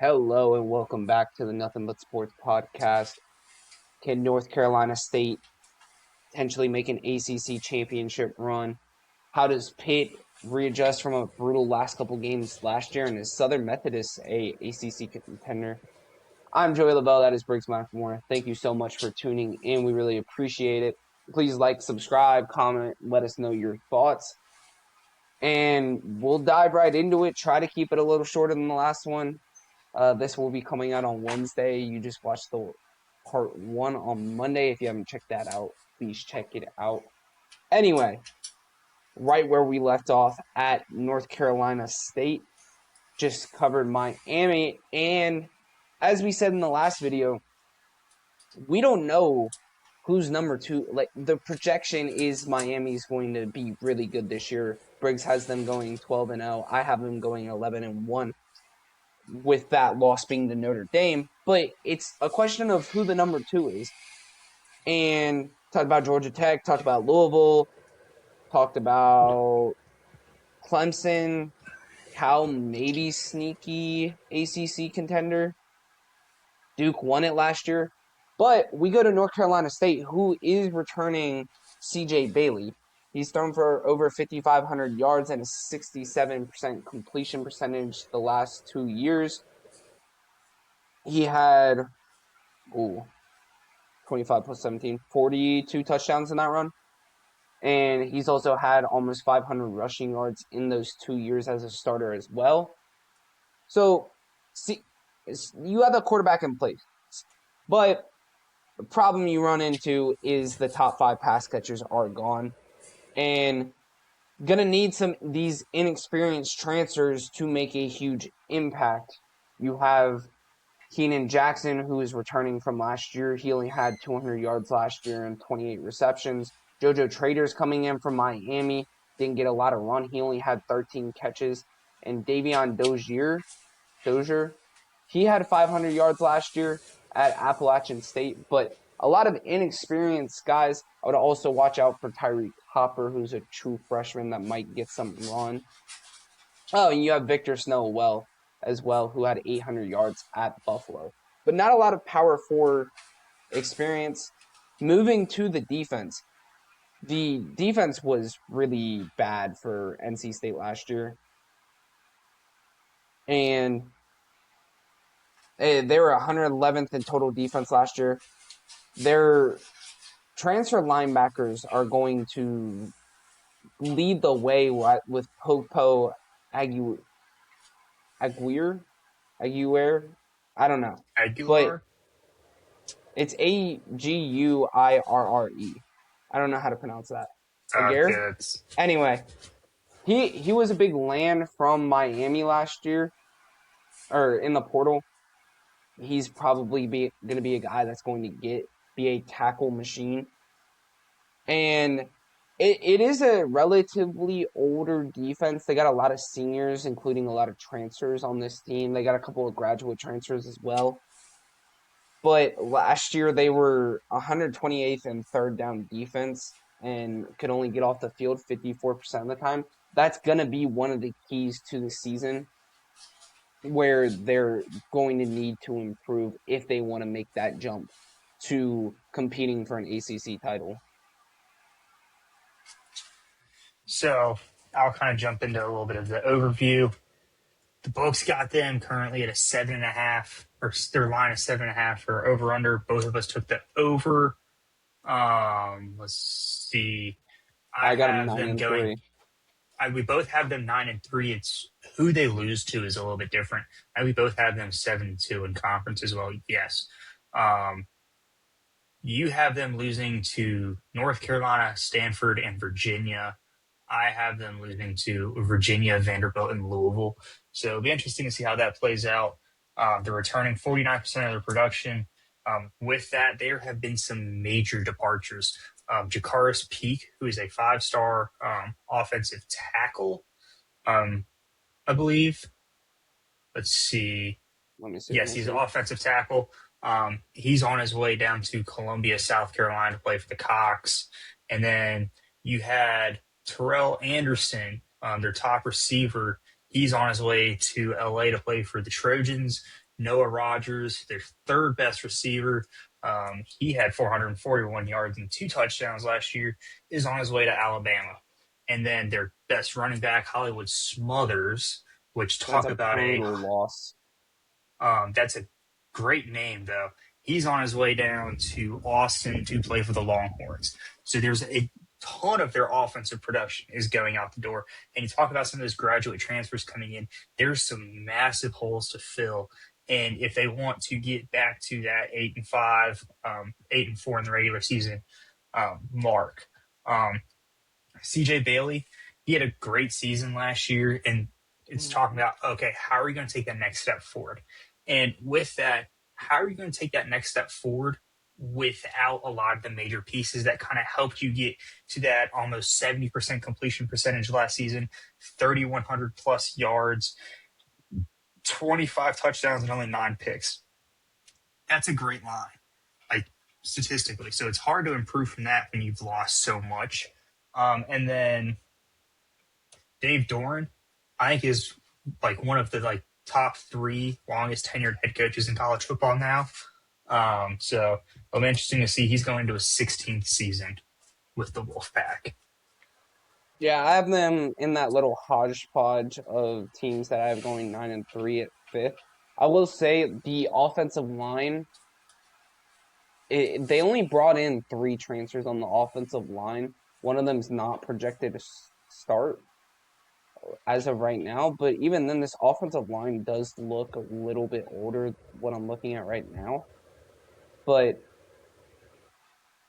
Hello and welcome back to the Nothing But Sports podcast. Can North Carolina State potentially make an ACC championship run? How does Pitt readjust from a brutal last couple games last year? And is Southern Methodist a ACC contender? I'm Joey Lavelle. That is Briggs McMore. Thank you so much for tuning in. We really appreciate it. Please like, subscribe, comment, let us know your thoughts. And we'll dive right into it. Try to keep it a little shorter than the last one. This will be coming out on Wednesday. You just watched the part 1 on Monday. If you haven't checked that out, please check it out. Anyway, right where we left off at North Carolina State, just covered Miami. And as we said in the last video, we don't know who's number 2. Like, the projection is Miami's going to be really good this year. Briggs has them going 12-0. I have them going 11-1. With that loss being to Notre Dame, but it's a question of who the number 2 is. And talked about Georgia Tech, talked about Louisville, talked about Clemson, Cal maybe sneaky ACC contender. Duke won it last year. But we go to North Carolina State, who is returning CJ Bailey. He's thrown for over 5,500 yards and a 67% completion percentage the last 2 years. He had 25 plus 17, 42 touchdowns in that run. And he's also had almost 500 rushing yards in those 2 years as a starter as well. So, see, you have a quarterback in place. But the problem you run into is the top 5 pass catchers are gone. And going to need these inexperienced transfers to make a huge impact. You have Keenan Jackson, who is returning from last year. He only had 200 yards last year and 28 receptions. JoJo Trader's coming in from Miami. Didn't get a lot of run. He only had 13 catches. And Davion Dozier, he had 500 yards last year at Appalachian State. But a lot of inexperienced guys. I would also watch out for Tyreek Hopper, who's a true freshman that might get some run. Oh, and you have Victor Snow as well, who had 800 yards at Buffalo. But not a lot of power forward experience. Moving to the defense. The defense was really bad for NC State last year. And they were 111th in total defense last year. Their transfer linebackers are going to lead the way with Popo Aguirre. I don't know. Aguirre? But it's Aguirre. I don't know how to pronounce that. Aguirre? Anyway, he was a big land from Miami last year, or in the portal. He's probably going to be a guy that's going to be a tackle machine. And it is a relatively older defense. They got a lot of seniors, including a lot of transfers on this team. They got a couple of graduate transfers as well. But last year they were 128th in third down defense and could only get off the field 54% of the time. That's going to be one of the keys to the season where they're going to need to improve if they want to make that jump to competing for an ACC title. So I'll kind of jump into a little bit of the overview. The books got them currently at a 7.5, or their line is 7.5 for over under. Both of us took the over. Let's see. I got them 9-3. We both have them 9-3. It's who they lose to is a little bit different. We both have them 7-2 in conference as well. Yes. You have them losing to North Carolina, Stanford, and Virginia. I have them losing to Virginia, Vanderbilt, and Louisville. So it'll be interesting to see how that plays out. They're returning 49% of their production. With that, there have been some major departures. Jakaris Peak, who is a 5-star offensive tackle, I believe. Let's see. Yes, he's an offensive tackle. He's on his way down to Columbia, South Carolina to play for the Cox. And then you had Terrell Anderson, their top receiver. He's on his way to LA to play for the Trojans. Noah Rogers, their third best receiver, he had 441 yards and 2 touchdowns last year, is on his way to Alabama. And then their best running back, Hollywood Smothers, which That's talk a about brutal loss. that's a great name, though. He's on his way down to Austin to play for the Longhorns. So there's a ton of their offensive production is going out the door. And you talk about some of those graduate transfers coming in, there's some massive holes to fill. And if they want to get back to that 8-5, 8-4 in the regular season mark, CJ Bailey, he had a great season last year, and it's talking about, okay, how are you going to take that next step forward? And with that, how are you going to take that next step forward without a lot of the major pieces that kind of helped you get to that almost 70% completion percentage last season, 3,100 plus yards, 25 touchdowns, and only 9 picks? That's a great line, like statistically. So it's hard to improve from that when you've lost so much. And then Dave Doran, I think, is like one of the top 3 longest tenured head coaches in college football now. So it'll be interesting to see. He's going to his 16th season with the Wolfpack. Yeah, I have them in that little hodgepodge of teams that I have going 9-3 at 5th. I will say the offensive line, they only brought in 3 transfers on the offensive line. One of them's not projected to start as of right now, but even then, this offensive line does look a little bit older, what I'm looking at right now. But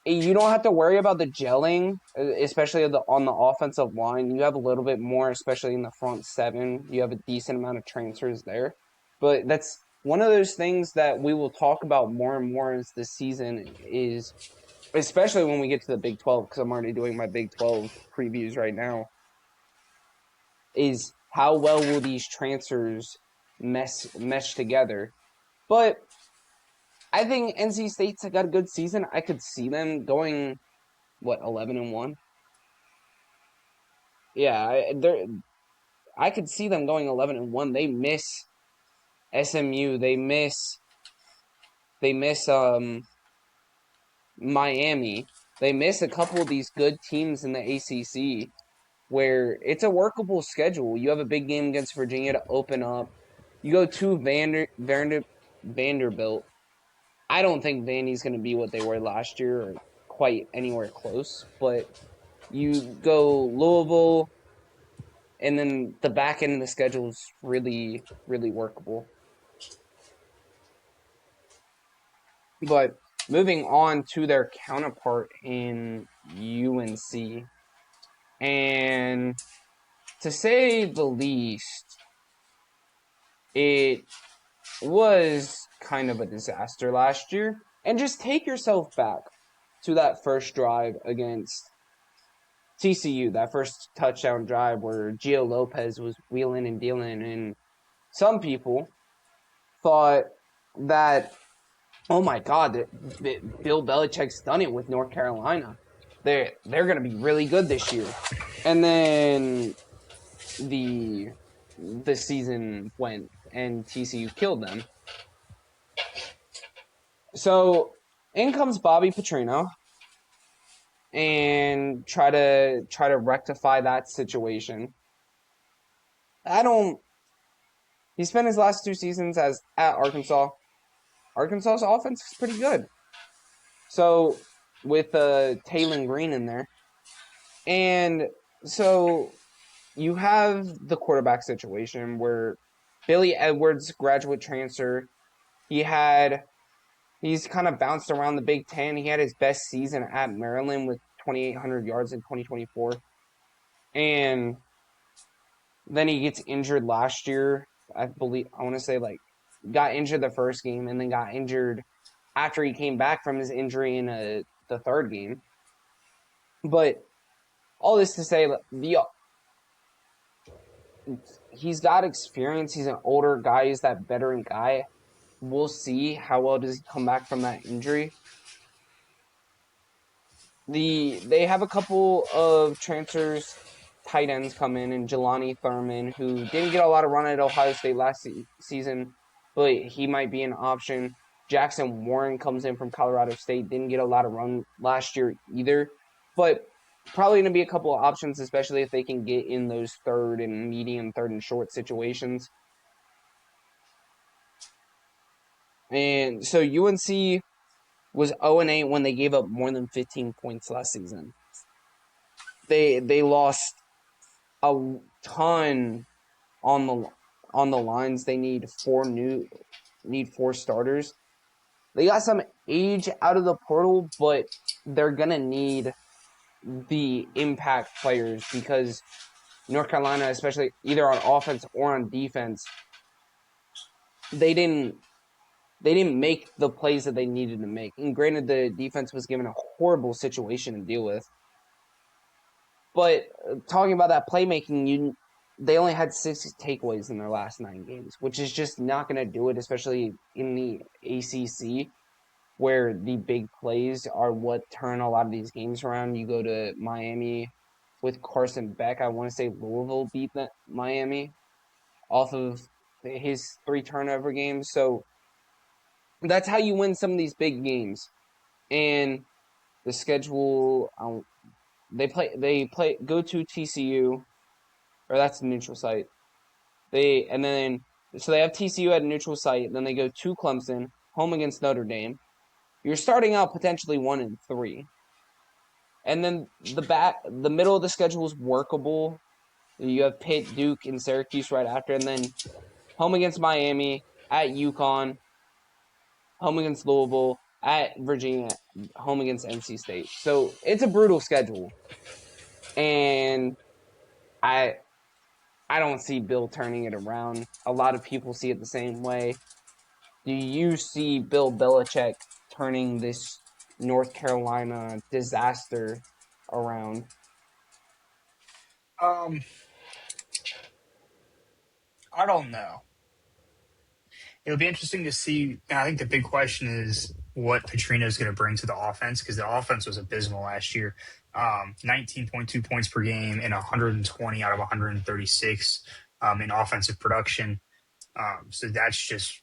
you don't have to worry about the gelling, especially on the offensive line. You have a little bit more, especially in the front 7. You have a decent amount of transfers there. But that's one of those things that we will talk about more and more as the season is, especially when we get to the Big 12, because I'm already doing my Big 12 previews right now, is how well will these transfers mesh together. But I think NC State's got a good season. I could see them going, 11-1? Yeah, I could see them going 11-1. They miss SMU. They miss Miami. They miss a couple of these good teams in the ACC where it's a workable schedule. You have a big game against Virginia to open up. You go to Vanderbilt. I don't think Vandy's going to be what they were last year or quite anywhere close, but you go Louisville, and then the back end of the schedule is really, really workable. But moving on to their counterpart in UNC, and to say the least, it was kind of a disaster last year. And just take yourself back to that first drive against TCU, that first touchdown drive where Gio Lopez was wheeling and dealing, and some people thought that, oh my God, Bill Belichick's done it with North Carolina. They're going to be really good this year. And then the season went and TCU killed them. So in comes Bobby Petrino and try to rectify that situation. He spent his last 2 seasons at Arkansas. Arkansas's offense is pretty good. So with Taylor Green in there. And so you have the quarterback situation where Billy Edwards, graduate transfer, he's kind of bounced around the Big Ten. He had his best season at Maryland with 2,800 yards in 2024. And then he gets injured last year. I want to say got injured the first game and then got injured after he came back from his injury in the third game. But all this to say, he's got experience. He's an older guy. He's that veteran guy. We'll see how well does he come back from that injury. They have a couple of transfers, tight ends come in, and Jelani Thurman, who didn't get a lot of run at Ohio State last season, but he might be an option. Jackson Warren comes in from Colorado State, didn't get a lot of run last year either, but probably going to be a couple of options, especially if they can get in those third and short situations. And so UNC was 0-8 when they gave up more than 15 points last season. They lost a ton on the lines. They need four starters. They got some age out of the portal, but they're gonna need the impact players because North Carolina, especially either on offense or on defense, they didn't make the plays that they needed to make. And granted, the defense was given a horrible situation to deal with. But talking about that playmaking, they only had 6 takeaways in their last 9 games, which is just not going to do it, especially in the ACC, where the big plays are what turn a lot of these games around. You go to Miami with Carson Beck. I want to say Louisville beat Miami off of his 3 turnover games. So that's how you win some of these big games. And the schedule, they go to TCU, or that's the neutral site. So they have TCU at a neutral site. Then they go to Clemson, home against Notre Dame. You're starting out potentially 1-3, and then the middle of the schedule is workable. You have Pitt, Duke, and Syracuse right after, and then home against Miami, at UConn, home against Louisville, at Virginia, home against NC State. So it's a brutal schedule, and I I don't see Bill turning it around. A lot of people see it the same way. Do you see Bill Belichick turning this North Carolina disaster around? Um, I don't know. It'll be interesting to see. I think the big question is what Petrino is going to bring to the offense, because the offense was abysmal last year. 19.2 points per game and 120 out of 136 in offensive production. So that's just,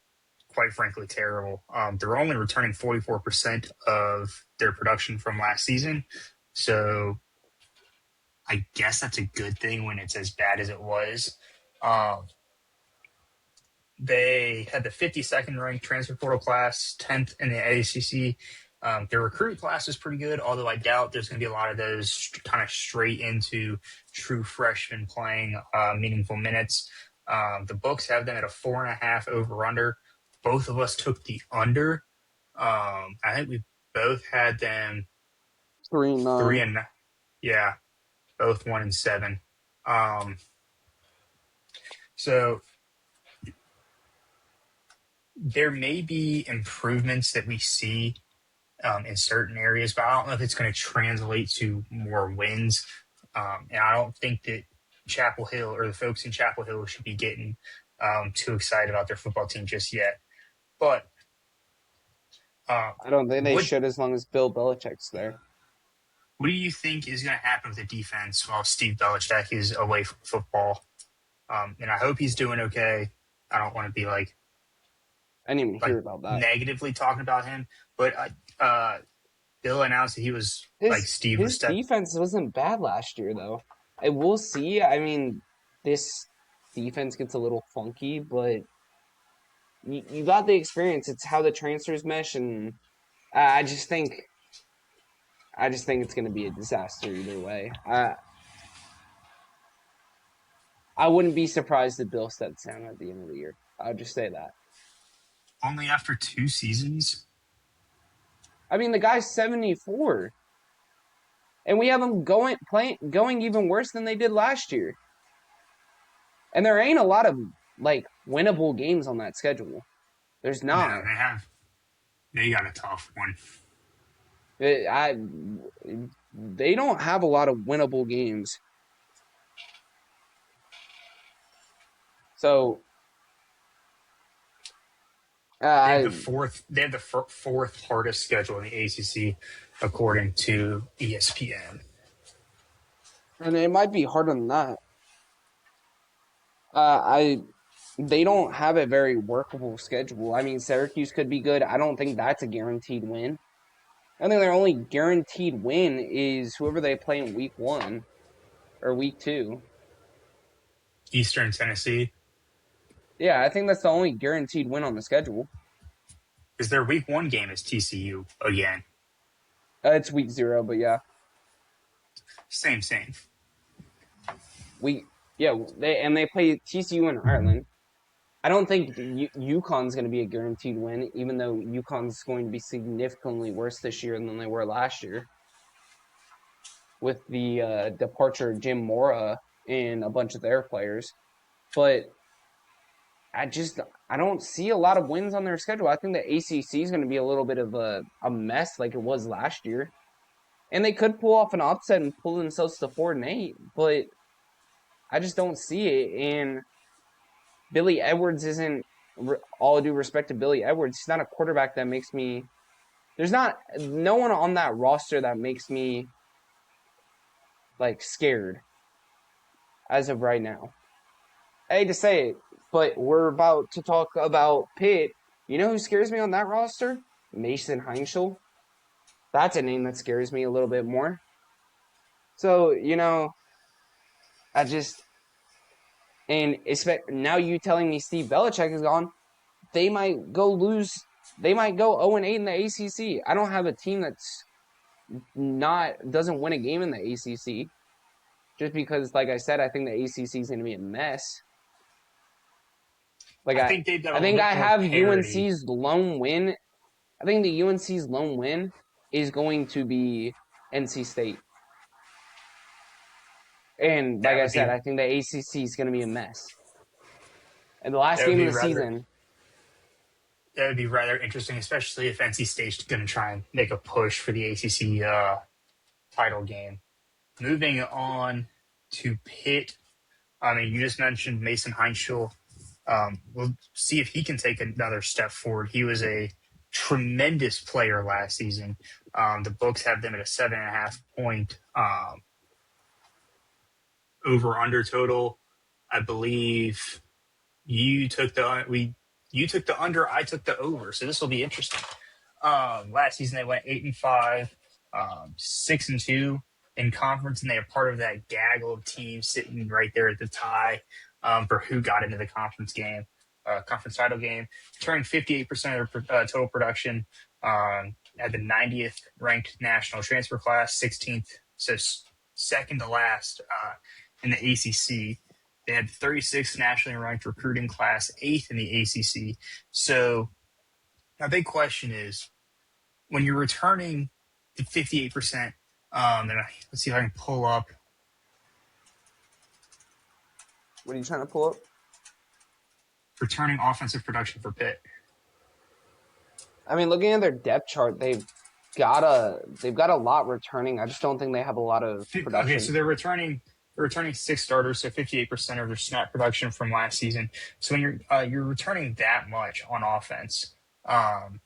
quite frankly, terrible. They're only returning 44% of their production from last season. So I guess that's a good thing when it's as bad as it was. Um, They had the 52nd ranked transfer portal class, 10th in the ACC. Their recruiting class is pretty good, although I doubt there's going to be a lot of those kind of straight into true freshmen playing meaningful minutes. The books have them at a 4.5 over/under. Both of us took the under. I think we both had them 3 3-9. and yeah, both 1-7. Um, so there may be improvements that we see in certain areas, but I don't know if it's going to translate to more wins. And I don't think that Chapel Hill or the folks in Chapel Hill should be getting too excited about their football team just yet. But I don't think they what should as long as Bill Belichick's there. what do you think is going to happen with the defense while Steve Belichick is away from football? And I hope he's doing okay. I don't want to be like I didn't even hear about that. negatively talking about him, but Bill announced that he was Steve was His defense wasn't bad last year though. I will see. I mean, this defense gets a little funky, but you got the experience. It's how the transfers mesh, and I just think it's going to be a disaster either way. I wouldn't be surprised if Bill steps down at the end of the year. I'll just say that. only after 2 seasons. I mean, the guy's 74, and we have him going even worse than they did last year. And there ain't a lot of winnable games on that schedule. There's not. No, they got a tough one. They don't have a lot of winnable games. So They have the fourth. They have the fourth hardest schedule in the ACC, according to ESPN. and it might be harder than that. I they don't have a very workable schedule. I mean, Syracuse could be good. I don't think that's a guaranteed win. I think their only guaranteed win is whoever they play in week 1 or week 2. Eastern Tennessee. Yeah, I think that's the only guaranteed win on the schedule. Because their week 1 game is TCU again. It's week 0, but yeah. Same. They play TCU in Ireland. I don't think UConn's going to be a guaranteed win, even though UConn's going to be significantly worse this year than they were last year, with the departure of Jim Mora and a bunch of their players. But I don't see a lot of wins on their schedule. I think the ACC is going to be a little bit of a mess like it was last year, and they could pull off an upset and pull themselves to 4-8, but I just don't see it. And Billy Edwards isn't, all due respect to Billy Edwards, he's not a quarterback that makes me. There's no one on that roster that makes me like scared as of right now. I hate to say it, but we're about to talk about Pitt. You know who scares me on that roster? Mason Heinschel. That's a name that scares me a little bit more. So, now you telling me Steve Belichick is gone, they might go lose. They might go 0-8 in the ACC. I don't have a team that's doesn't win a game in the ACC, just because, like I said, I think the ACC is going to be a mess. Like I think they've got I think I have parity. UNC's lone win. I think the UNC's lone win is going to be NC State. And like I said, I think the ACC is going to be a mess. And the last game of the season. That would be rather interesting, especially if NC State's going to try and make a push for the ACC title game. Moving on to Pitt. I mean, you just mentioned Mason Heinschel. We'll see if he can take another step forward. He was a tremendous player last season. The books have them at a 7.5 point over/under total. I believe you took the under, I took the over. So this will be interesting. Last season they went 8-5, 6-2 in conference, and they are part of that gaggle of teams sitting right there at the tie for who got into the conference title game. Turning 58% of their total production at the 90th ranked national transfer class, 16th, so second to last in the ACC. They had 36th nationally ranked recruiting class, 8th in the ACC. So my big question is, when you're returning to 58%, and let's see if I can pull up. What are you trying to pull up? Returning offensive production for Pitt. I mean, looking at their depth chart, they've got a lot returning. I just don't think they have a lot of production. Okay, so they're returning 6 starters, so 58% of their snap production from last season. So when you're returning that much on offense, can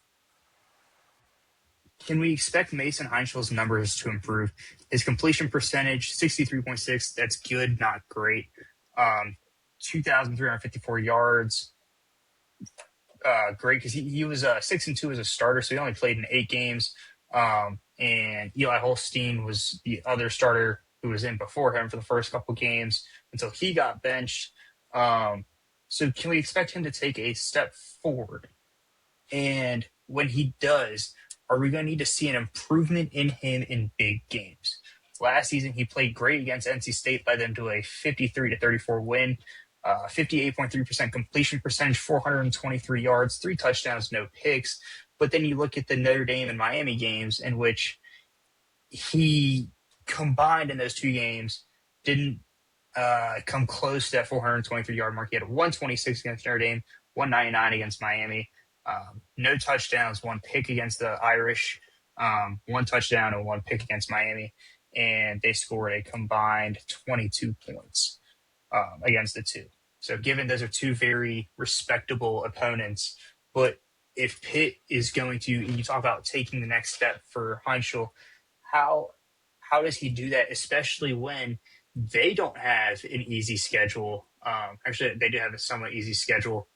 we expect Mason Heinschel's numbers to improve? His completion percentage, 63.6, that's good, not great. 2,354 yards, great, because he was 6-2 as a starter, so he only played in 8 games. And Eli Holstein was the other starter who was in before him for the first couple games until he got benched. So can we expect him to take a step forward? And when he does, are we going to need to see an improvement in him in big games? Last season, he played great against NC State, led them to a 53-34 win, 58.3% completion percentage, 423 yards, 3 touchdowns, no picks. But then you look at the Notre Dame and Miami games in which he combined in those 2 games didn't come close to that 423-yard mark. He had 126 against Notre Dame, 199 against Miami. No touchdowns, 1 pick against the Irish, 1 touchdown and 1 pick against Miami. And they scored a combined 22 points against the 2. So given those are 2 very respectable opponents, but if Pitt is going to, you talk about taking the next step for Heinschel, how does he do that, especially when they don't have an easy schedule Actually, they do have a somewhat easy schedule,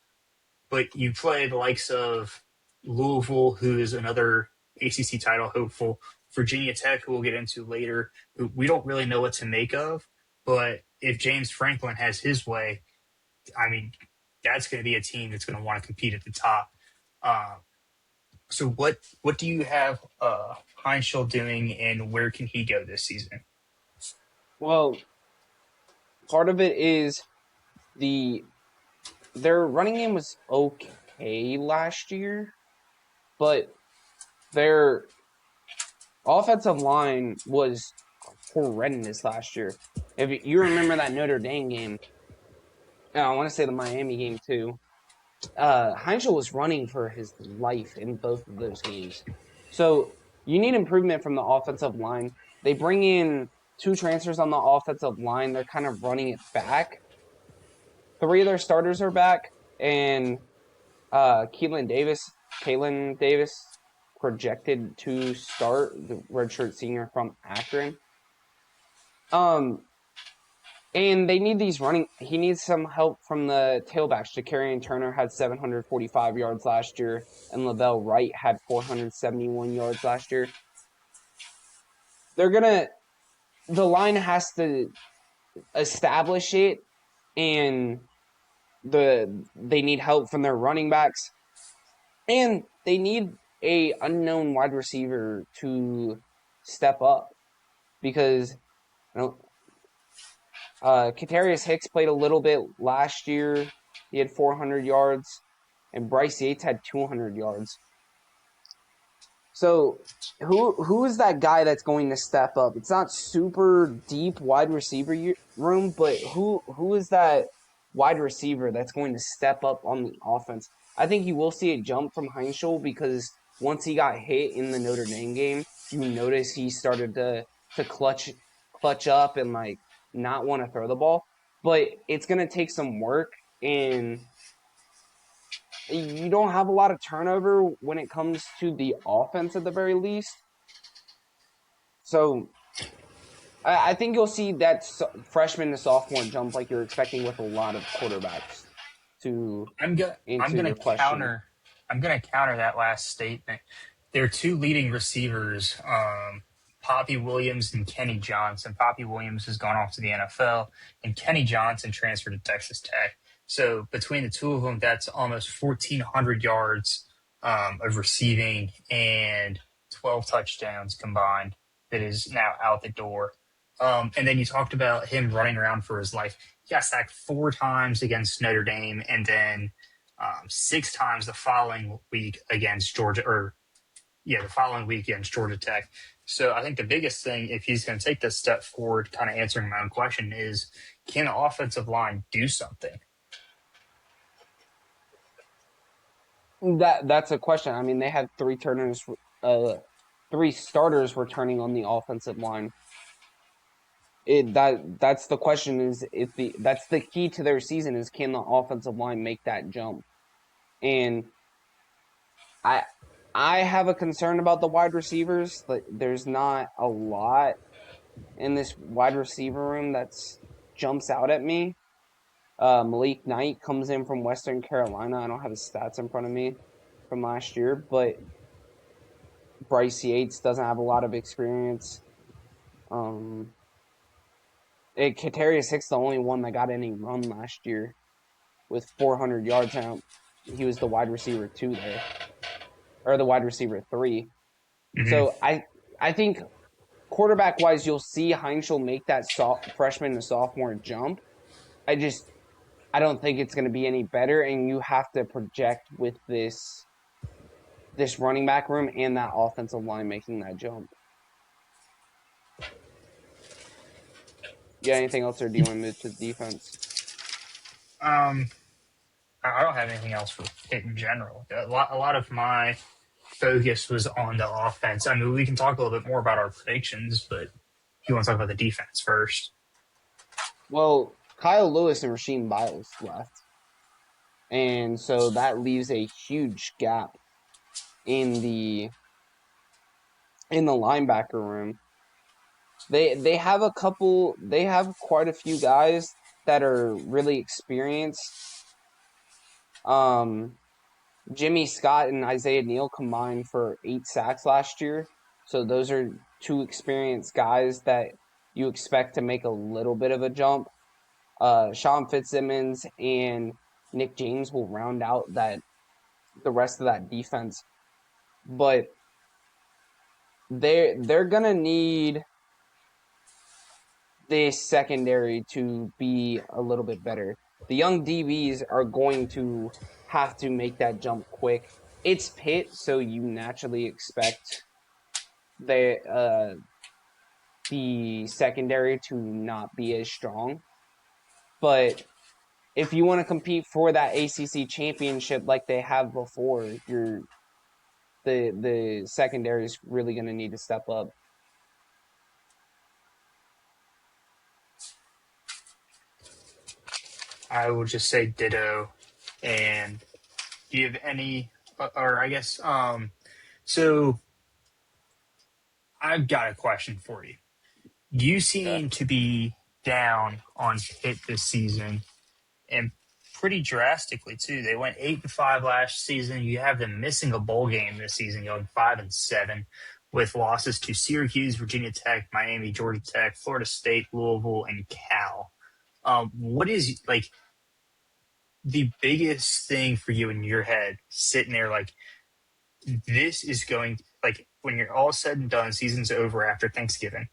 but you play the likes of Louisville, who is another ACC title hopeful, Virginia Tech, who we'll get into later, who we don't really know what to make of. But if James Franklin has his way, I mean, that's going to be a team that's going to want to compete at the top. Uh, so what do you have Heinschel doing, and where can he go this season? Well, part of it is their running game was okay last year, but their offensive line was horrendous last year. If you remember that Notre Dame game, and I want to say the Miami game too, Heinzel was running for his life in both of those games. So you need improvement from the offensive line. They bring in 2 transfers on the offensive line. They're kind of running it back. 3 of their starters are back, and Kalen Davis projected to start, the redshirt senior from Akron. And they need these running. He needs some help from the tailbacks. Ja'Carrion Turner had 745 yards last year, and Lavelle Wright had 471 yards last year. The line has to establish it, and they need help from their running backs, and they need a unknown wide receiver to step up because Katarius Hicks played a little bit last year. He had 400 yards, and Bryce Yates had 200 yards. So who is that guy that's going to step up? It's not super deep wide receiver room, but who is that wide receiver that's going to step up on the offense? I think you will see a jump from Heinschel because once he got hit in the Notre Dame game, you notice he started to clutch up and like not want to throw the ball. But it's going to take some work, and you don't have a lot of turnover when it comes to the offense at the very least. So I think you'll see that freshman to sophomore jump like you're expecting with a lot of quarterbacks. To I'm answer gonna your question, counter that last statement. Their 2 leading receivers, Poppy Williams and Kenny Johnson. Poppy Williams has gone off to the NFL, and Kenny Johnson transferred to Texas Tech. So between the 2 of them, that's almost 1,400 yards of receiving and 12 touchdowns combined. That is now out the door. And then you talked about him running around for his life. He got sacked 4 times against Notre Dame, and then 6 times the following week against Georgia, the following week against Georgia Tech. So I think the biggest thing, if he's going to take this step forward, kind of answering my own question, is can the offensive line do something? that's a question. I mean, they had 3 starters returning on the offensive line. That's the question. That's the key to their season is can the offensive line make that jump? And I have a concern about the wide receivers. Like, there's not a lot in this wide receiver room that's jumps out at me. Malik Knight comes in from Western Carolina. I don't have his stats in front of me from last year, but Bryce Yates doesn't have a lot of experience. Katarius Hicks the only one that got any run last year with 400 yards. Now he was the wide receiver 2 there, or the wide receiver 3. Mm-hmm. So I think quarterback wise, you'll see Heinschel make that freshman to sophomore jump. I don't think it's going to be any better, and you have to project with this running back room and that offensive line making that jump. Yeah, anything else, or do you want to move to defense? I don't have anything else for it in general. A lot of my focus was on the offense. I mean, we can talk a little bit more about our predictions, but if you want to talk about the defense first. Well, Kyle Lewis and Rasheem Biles left, and so that leaves a huge gap in the linebacker room. They have quite a few guys that are really experienced. Jimmy Scott and Isaiah Neal combined for 8 sacks last year. So those are two experienced guys that you expect to make a little bit of a jump. Sean Fitzsimmons and Nick James will round out the rest of that defense. But they're gonna need the secondary to be a little bit better. The young DBs are going to have to make that jump quick. It's Pitt, so you naturally expect the secondary to not be as strong. But if you want to compete for that ACC championship like they have before, the secondary is really going to need to step up. I will just say ditto. And do you have any, or I guess, so I've got a question for you. You Okay. seem to be down on Pitt this season, and pretty drastically too. They went 8-5 last season. You have them missing a bowl game this season, going 5-7, with losses to Syracuse, Virginia Tech, Miami, Georgia Tech, Florida State, Louisville, and Cal. What is like the biggest thing for you in your head, sitting there like this is going like when you're all said and done, season's over after Thanksgiving?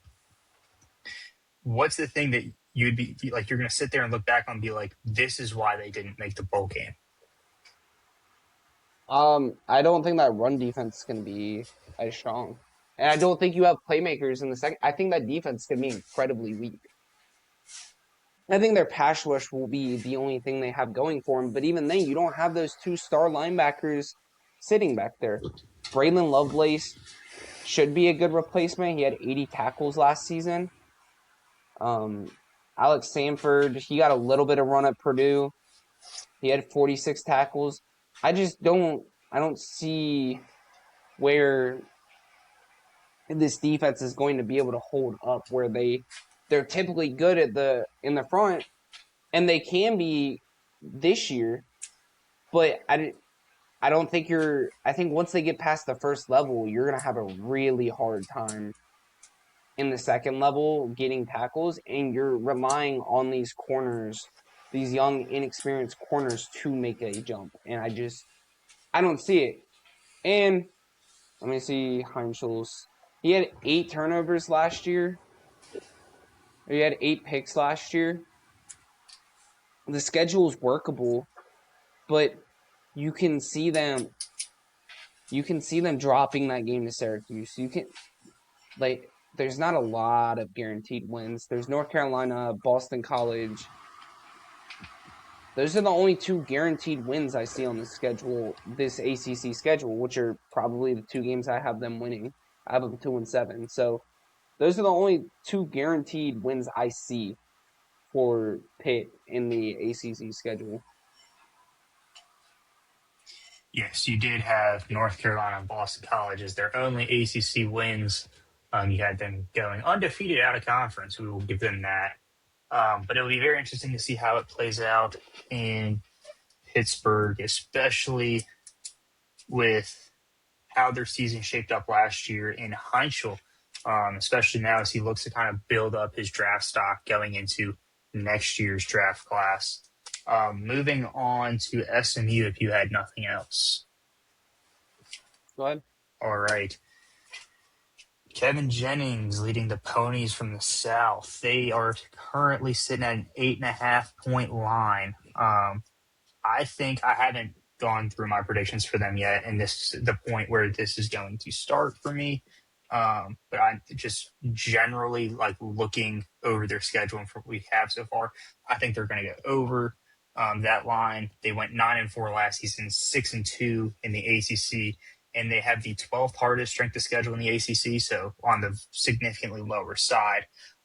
What's the thing that you'd be like you're going to sit there and look back on and be like, this is why they didn't make the bowl game? I don't think that run defense is going to be as strong, and I don't think you have playmakers in the second. I think that defense is going to be incredibly weak. I think their pass rush will be the only thing they have going for them. But even then, you don't have those 2-star linebackers sitting back there. Braylon Lovelace should be a good replacement. He had 80 tackles last season. Alex Sanford, he got a little bit of run at Purdue. He had 46 tackles. I don't see where this defense is going to be able to hold up where they're typically good in the front, and they can be this year, but I don't think I think once they get past the first level, you're going to have a really hard time in the second level getting tackles, and you're relying on these corners, these young, inexperienced corners to make a jump. And I don't see it. And let me see Heinschel's. He had 8 turnovers last year. He had 8 picks last year. The schedule is workable, but you can see them dropping that game to Syracuse. There's not a lot of guaranteed wins. There's North Carolina, Boston College. Those are the only 2 guaranteed wins I see on the schedule, this ACC schedule, which are probably the 2 games I have them winning. I have them 2-7. So those are the only 2 guaranteed wins I see for Pitt in the ACC schedule. Yes, you did have North Carolina and Boston College as their only ACC wins. You had them going undefeated out of conference. We will give them that. But it'll be very interesting to see how it plays out in Pittsburgh, especially with how their season shaped up last year in Heinschel, especially now as he looks to kind of build up his draft stock going into next year's draft class. Moving on to SMU if you had nothing else. Go ahead. All right. Kevin Jennings leading the Ponies from the South. They are currently sitting at an 8.5-point line. I think I haven't gone through my predictions for them yet, and this is the point where this is going to start for me. But I'm just generally like looking over their schedule and from what we have so far. I think they're going to go over that line. They went 9-4 last season, 6-2 in the ACC, and they have the 12th hardest strength of schedule in the ACC, so on the significantly lower side.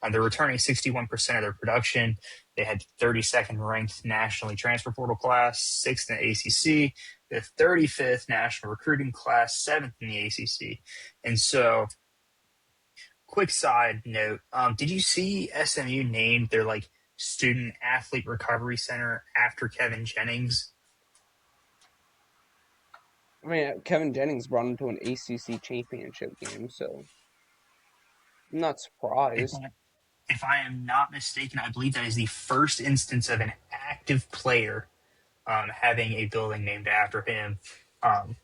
They're returning 61% of their production. They had 32nd ranked nationally transfer portal class, 6th in the ACC, the 35th national recruiting class, 7th in the ACC. And so, quick side note, did you see SMU named their like student athlete recovery center after Kevin Jennings. I mean, Kevin Jennings brought him to an ACC championship game, so I'm not If surprised. I, if I am not mistaken, I believe that is the first instance of an active player having a building named after him um,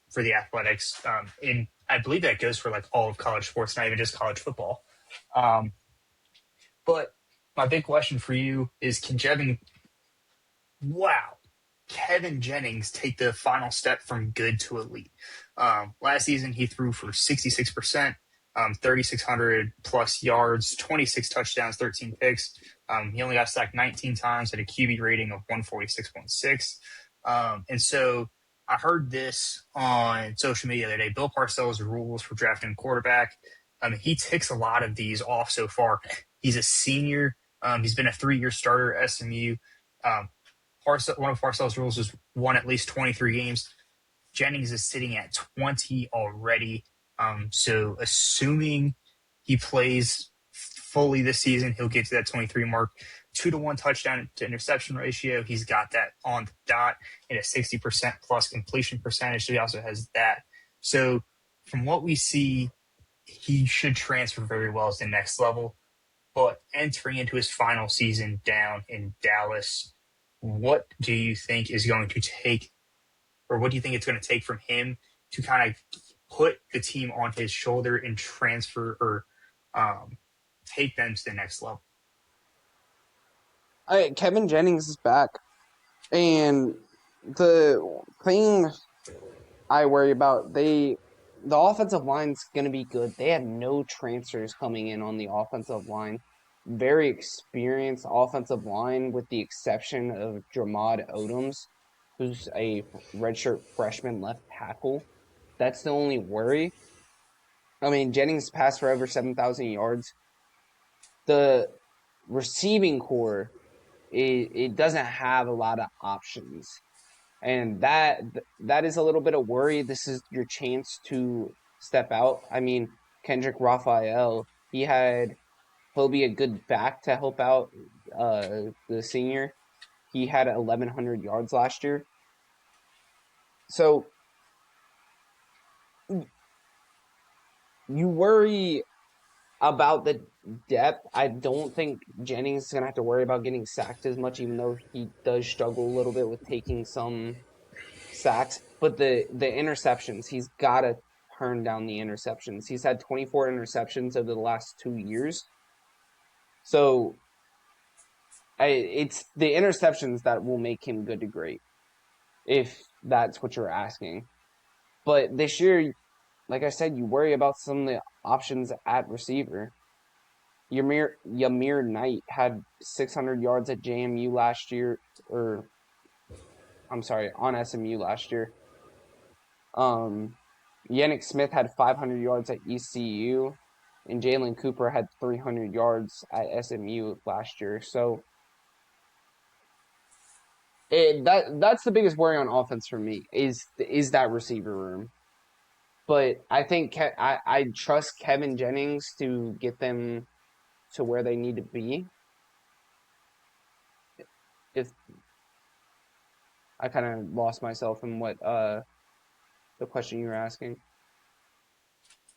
for the athletics. And I believe that goes for like all of college sports, not even just college football. Um, but my big question for you is: wow, Kevin Jennings take the final step from good to elite? Last season, he threw for 66%, 3,600 plus yards, 26 touchdowns, 13 picks. He only got sacked 19 times at a QB rating of 146.6. And so I heard this on social media the other day. Bill Parcells' rules for drafting a quarterback. He ticks a lot of these off so far. He's a senior. He's been a 3-year starter at SMU. Um, one of Parcells' rules is won at least 23 games. Jennings is sitting at 20 already. So assuming he plays fully this season, he'll get to that 23 mark. 2-to-1 touchdown to interception ratio. He's got that on the dot and a 60% plus completion percentage. So he also has that. So from what we see, he should transfer very well to the next level. But entering into his final season down in Dallas, what do you think is going to take, or what do you think it's going to take from him to kind of put the team on his shoulder and transfer or take them to the next level? Kevin Jennings is back, and the thing I worry about, the offensive line's going to be good. They have no transfers coming in on the offensive line. Very experienced offensive line, with the exception of Dramad Odoms, who's a redshirt freshman left tackle. That's the only worry. I mean, Jennings passed for over 7,000 yards. The receiving core, it doesn't have a lot of options. And that is a little bit of worry. This is your chance to step out. I mean, Kendrick Raphael, he'll be a good back to help out the senior. He had 1,100 yards last year. So you worry about the depth. I don't think Jennings is gonna have to worry about getting sacked as much, even though he does struggle a little bit with taking some sacks. But the interceptions, he's got to turn down the interceptions. He's had 24 interceptions over the last 2 years. So it's the interceptions that will make him good to great, if that's what you're asking. But this year, like I said, you worry about some of the options at receiver. Yamir Knight had 600 yards at JMU last year, or I'm sorry, on SMU last year. Yannick Smith had 500 yards at ECU, and Jalen Cooper had 300 yards at SMU last year. So that's the biggest worry on offense for me, is that receiver room. But I think I trust Kevin Jennings to get them to where they need to be. If I kind of lost myself in what the question you were asking.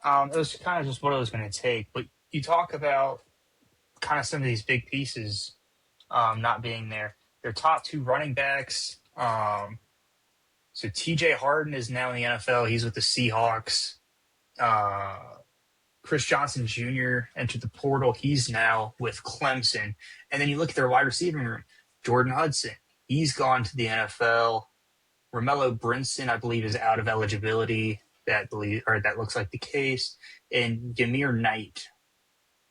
It was kind of just what it was going to take. But you talk about kind of some of these big pieces not being there. Their top 2 running backs. So TJ Harden is now in the NFL. He's with the Seahawks. Chris Johnson Jr. entered the portal. He's now with Clemson. And then you look at their wide receiving room. Jordan Hudson, he's gone to the NFL. Romello Brinson, I believe, is out of eligibility. That looks like the case. And Yamir Knight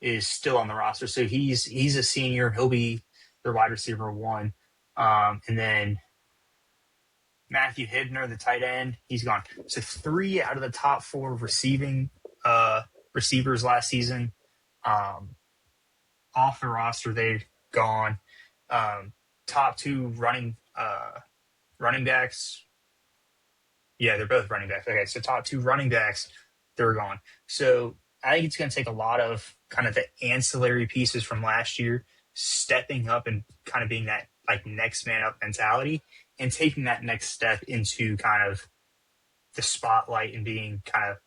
is still on the roster. So he's a senior. He'll be their wide receiver 1. And then Matthew Hibner, the tight end, he's gone. So 3 out of the top 4 receivers last season off the roster. They've gone. Top 2 running backs. Yeah, they're both running backs. Okay, so top 2 running backs, they're gone. So I think it's going to take a lot of kind of the ancillary pieces from last year stepping up and kind of being that like next man up mentality and taking that next step into kind of the spotlight and being kind of,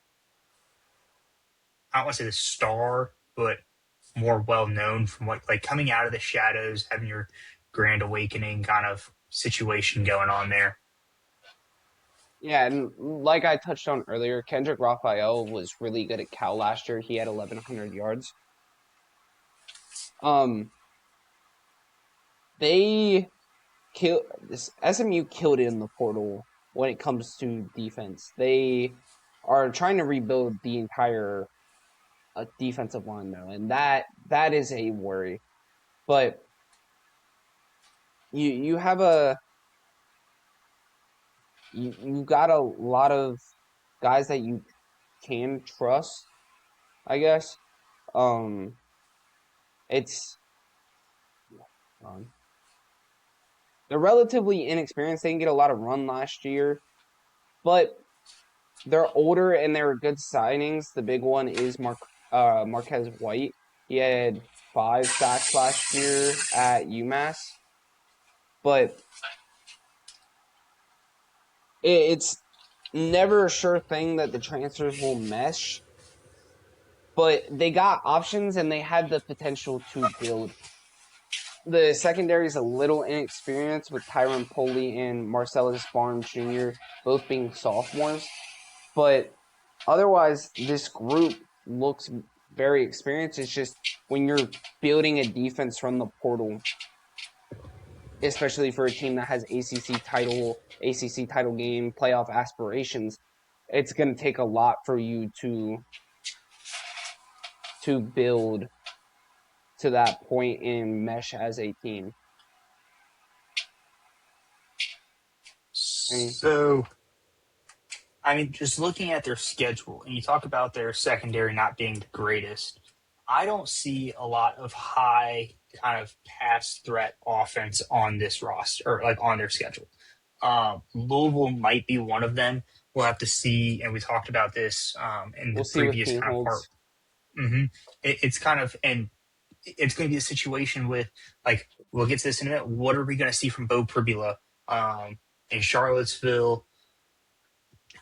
I don't want to say the star, but more well known from what, like coming out of the shadows, having your grand awakening kind of situation going on there. Yeah, and like I touched on earlier, Kendrick Raphael was really good at Cal last year. He had 1,100 yards. Um, they kill this SMU killed it in the portal when it comes to defense. They are trying to rebuild the entire defensive line though, and that is a worry. But you have you got a lot of guys that you can trust, I guess. Um, it's um, they're relatively inexperienced. They didn't get a lot of run last year, but they're older and they're good signings. The big one is Marquez White. He had 5 sacks last year at UMass, but it's never a sure thing that the transfers will mesh. But they got options and they had the potential to build. The secondary is a little inexperienced with Tyron Poley and Marcellus Barnes Jr. both being sophomores, but otherwise this group looks very experienced. It's just when you're building a defense from the portal, especially for a team that has ACC title game, playoff aspirations, it's going to take a lot for you to build to that point and mesh as a team. I mean, So, I mean, just looking at their schedule, and you talk about their secondary not being the greatest, I don't see a lot of high kind of pass threat offense on this roster or like on their schedule. Louisville might be one of them. We'll have to see, and we talked about this in we'll the see with previous kind of part. Kingholz. It's kind of, and it's going to be a situation with like we'll get to this in a minute. What are we going to see from Bo Pribula in Charlottesville?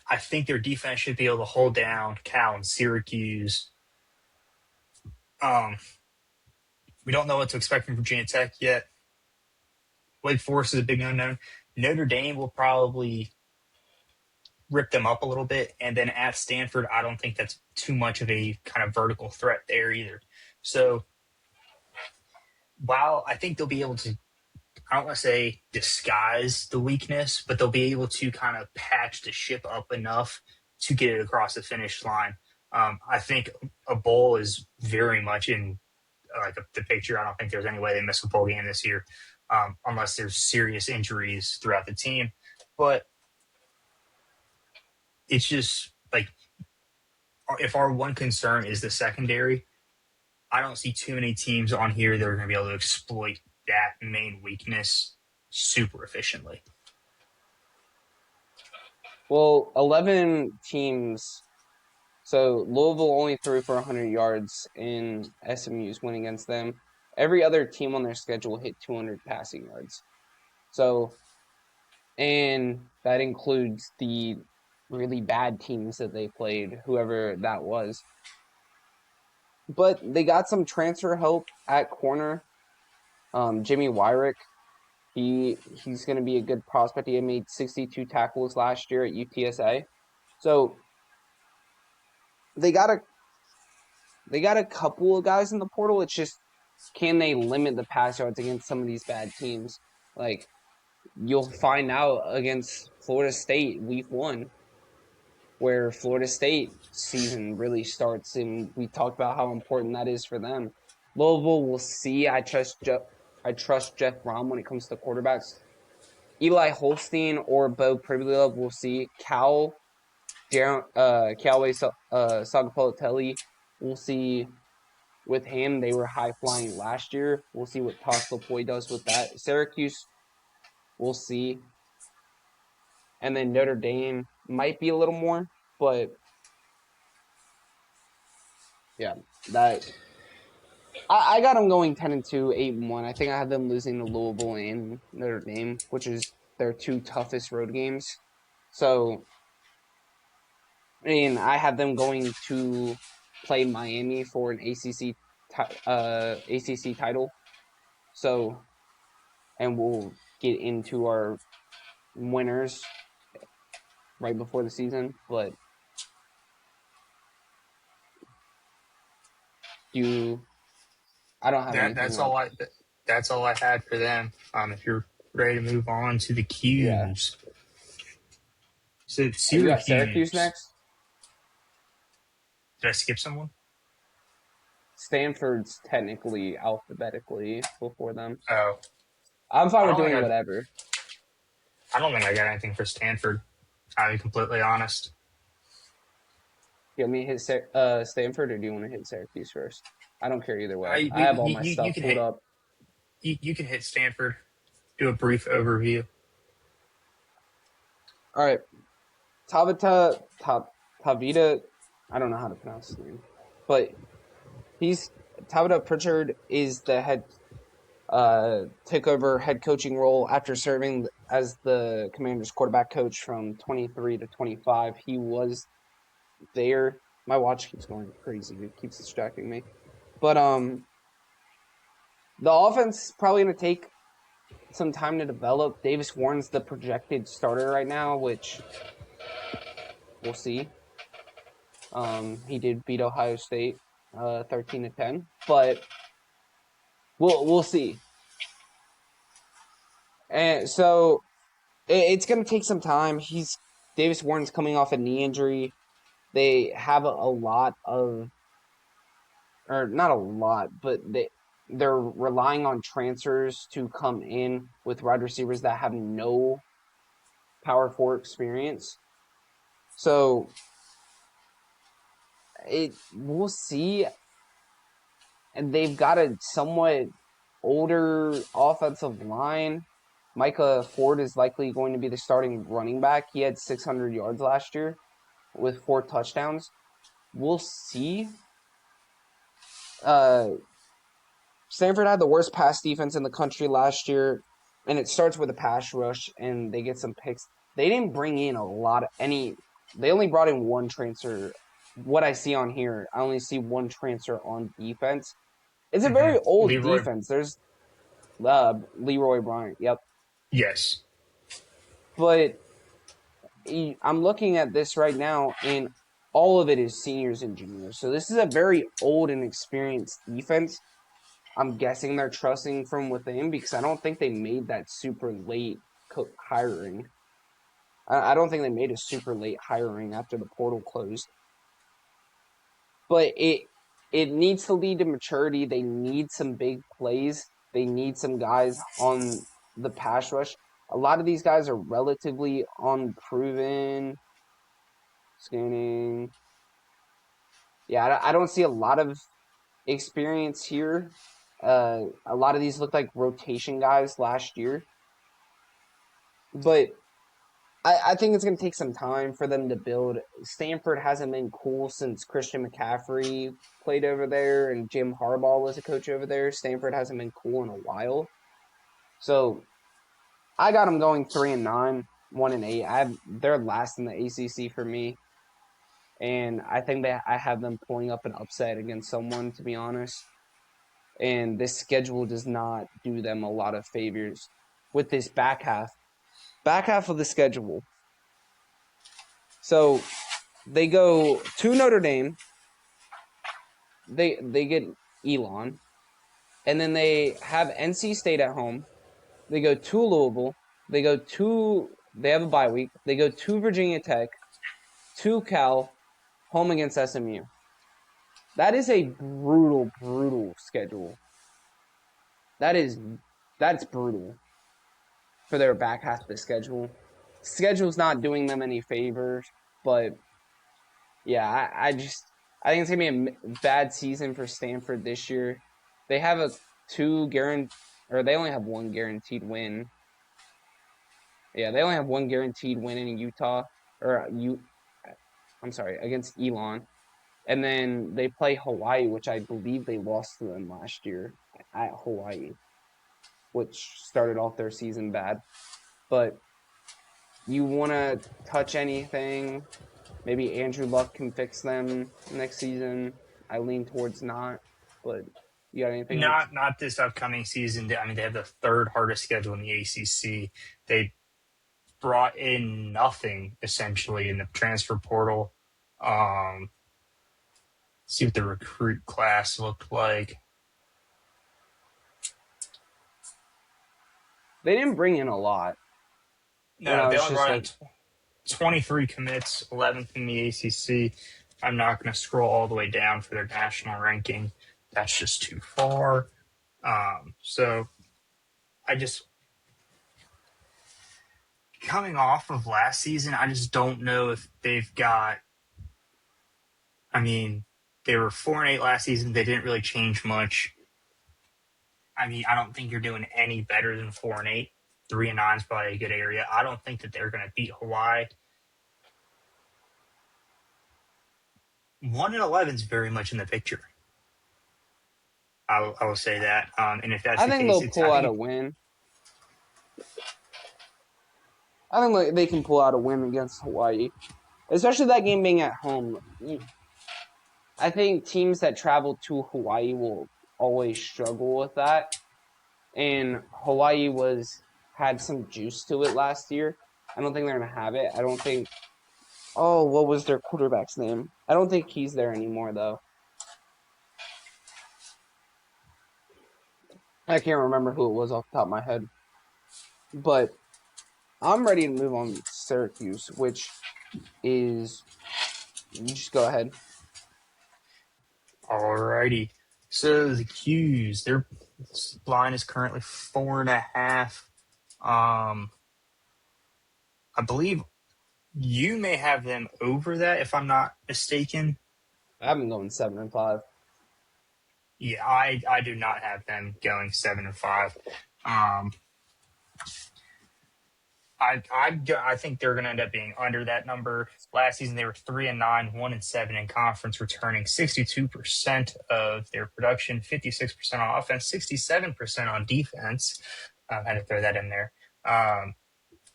I think their defense should be able to hold down Cal and Syracuse. Um, we don't know what to expect from Virginia Tech yet. Wake Forest is a big unknown. Notre Dame will probably rip them up a little bit. And then at Stanford, I don't think that's too much of a kind of vertical threat there either. So while I think they'll be able to, I don't want to say disguise the weakness, but they'll be able to kind of patch the ship up enough to get it across the finish line. I think a bowl is very much in like the picture. I don't think there's any way they miss a bowl game this year, unless there's serious injuries throughout the team. But it's just like if our one concern is the secondary, I don't see too many teams on here that are going to be able to exploit that main weakness super efficiently. Well, 11 teams. So Louisville only threw for 100 yards in SMU's win against them. Every other team on their schedule hit 200 passing yards. So, and that includes the really bad teams that they played, whoever that was. But they got some transfer help at corner. Jimmy Wyrick, he's going to be a good prospect. He had made 62 tackles last year at UTSA. So they got a couple of guys in the portal. It's just can they limit the pass yards against some of these bad teams? Like you'll find out against Florida State week 1, where Florida State season really starts, and we talked about how important that is for them. Louisville, we'll see. I trust Jeff Brom when it comes to quarterbacks. Eli Holstein or Bo Pribula, we'll see. Callaway Sagapolotelli, we'll see with him. They were high flying last year. We'll see what Tosh Lapoy does with that. Syracuse, we'll see. And then Notre Dame might be a little more, but yeah, that I got them going 10-2, 8-1. I think I have them losing to Louisville and Notre Dame, which is their two toughest road games. So, I mean, I have them going to play Miami for an ACC title. So, and we'll get into our winners right before the season. But you, I don't have That anything that's else. all I that's all I had for them. If you're ready to move on to the Yeah. Qs, so You got Syracuse Syracuse. next? Did I skip someone? Stanford's technically alphabetically before them. Oh, I'm fine I with don't think doing whatever. I don't think I got anything for Stanford. I'll be completely honest. You want me to hit Stanford, or do you want to hit Syracuse first? I don't care either way. I have all my You stuff can pulled hit up. you can hit Stanford. Do a brief overview. All right. Tabata, Tavita, I don't know how to pronounce his name, but he's Tabata Pritchard is the took over head coaching role after serving as the Commanders quarterback coach from 23 to 25. He was there. My watch keeps going crazy. It keeps distracting me. But the offense is probably going to take some time to develop. Davis Warren's the projected starter right now, which we'll see. He did beat Ohio State 13-10, but we'll see. And so it's going to take some time. Davis Warren's coming off a knee injury. They have a lot of, or not a lot, but they're relying on transfers to come in with wide receivers that have no Power 4 experience. So we'll see. And they've got a somewhat older offensive line. Micah Ford is likely going to be the starting running back. He had 600 yards last year with 4 touchdowns. We'll see. Stanford had the worst pass defense in the country last year, and it starts with a pass rush, and they get some picks. They didn't bring in they only brought in one transfer. What I see on here, I only see one transfer on defense. It's a very old Leroy. defense. There's Leroy Bryant. Yep. Yes. But I'm looking at this right now, and all of it is seniors and juniors. So this is a very old and experienced defense. I'm guessing they're trusting from within because I don't think they made that super late hiring. I don't think they made a super late hiring after the portal closed. But it needs to lead to maturity. They need some big plays. They need some guys on the pass rush. A lot of these guys are relatively unproven. Scanning. Yeah, I don't see a lot of experience here. A lot of these look like rotation guys last year. But I think it's going to take some time for them to build. Stanford hasn't been cool since Christian McCaffrey played over there and Jim Harbaugh was a coach over there. Stanford hasn't been cool in a while. So I got them going 3-9, 1-8. They're last in the ACC for me. And I think that I have them pulling up an upset against someone, to be honest. And this schedule does not do them a lot of favors with this back half. Back half of the schedule. So they go to Notre Dame. They get Elon. And then they have NC State at home. They go to Louisville. They have a bye week. They go to Virginia Tech, to Cal, home against SMU. That is a brutal, brutal schedule. That's brutal for their back half of the schedule. Schedule's not doing them any favors, but yeah, I think it's gonna be a bad season for Stanford this year. They have they only have one guaranteed win. Yeah, they only have one guaranteed win in Utah, or I'm sorry, against Elon. And then they play Hawaii, which I believe they lost to them last year at Hawaii, which started off their season bad. But you want to touch anything? Maybe Andrew Luck can fix them next season. I lean towards not, but you got anything else? Not this upcoming season. I mean, they have the third hardest schedule in the ACC. They brought in nothing essentially in the transfer portal. See what the recruit class looked like. They didn't bring in a lot. No, they It's only just brought like in 23 commits, 11th in the ACC. I'm not going to scroll all the way down for their national ranking. That's just too far. So I just, coming off of last season, I just don't know if they've got, I mean, they were 4-8 last season. They didn't really change much. I mean, I don't think you're doing any better than 4-8. 3-9 is probably a good area. I don't think that they're going to beat Hawaii. 1-11 is very much in the picture. I will say that. And if that's I the think case, they'll pull out a win. I think they can pull out a win against Hawaii, especially that game being at home. I think teams that travel to Hawaii will always struggle with that. And Hawaii had some juice to it last year. I don't think they're gonna have it. I don't think. Oh, what was their quarterback's name? I don't think he's there anymore though. I can't remember who it was off the top of my head. But I'm ready to move on to Syracuse, which is. Just go ahead. Alrighty. So the Qs, their line is currently 4.5. I believe you may have them over that, if I'm not mistaken. I've been going 7-5. Yeah, I do not have them going 7-5. I think they're going to end up being under that number. Last season they were 3-9, 1-7 in conference, returning 62% of their production, 56% on offense, 67% on defense. I had to throw that in there.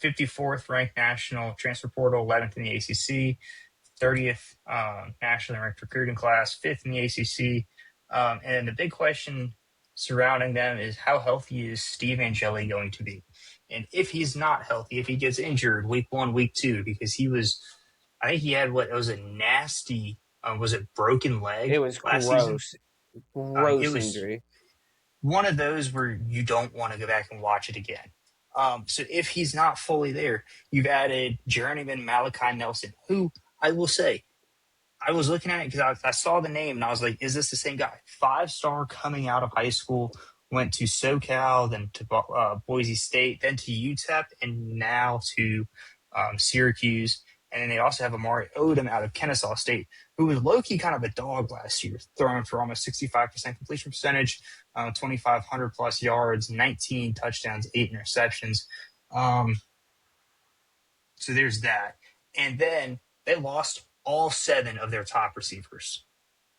54th ranked national transfer portal, 11th in the ACC, 30th nationally ranked recruiting class, 5th in the ACC. And the big question surrounding them is how healthy is Steve Angeli going to be? And if he's not healthy, if he gets injured week 1, week 2, because I think he had what was a nasty, was it broken leg It was last season? gross. It Gross was injury. one of those where you don't want to go back and watch it again. So if he's not fully there, you've added journeyman Malachi Nelson, who I will say, I was looking at it because I saw the name and I was like, is this the same guy? 5-star coming out of high school, went to SoCal, then to Boise State, then to UTEP, and now to Syracuse. And then they also have Amari Odom out of Kennesaw State, who was low-key kind of a dog last year, throwing for almost 65% completion percentage, 2,500 plus yards, 19 touchdowns, 8 interceptions. So there's that. And then they lost all 7 of their top receivers.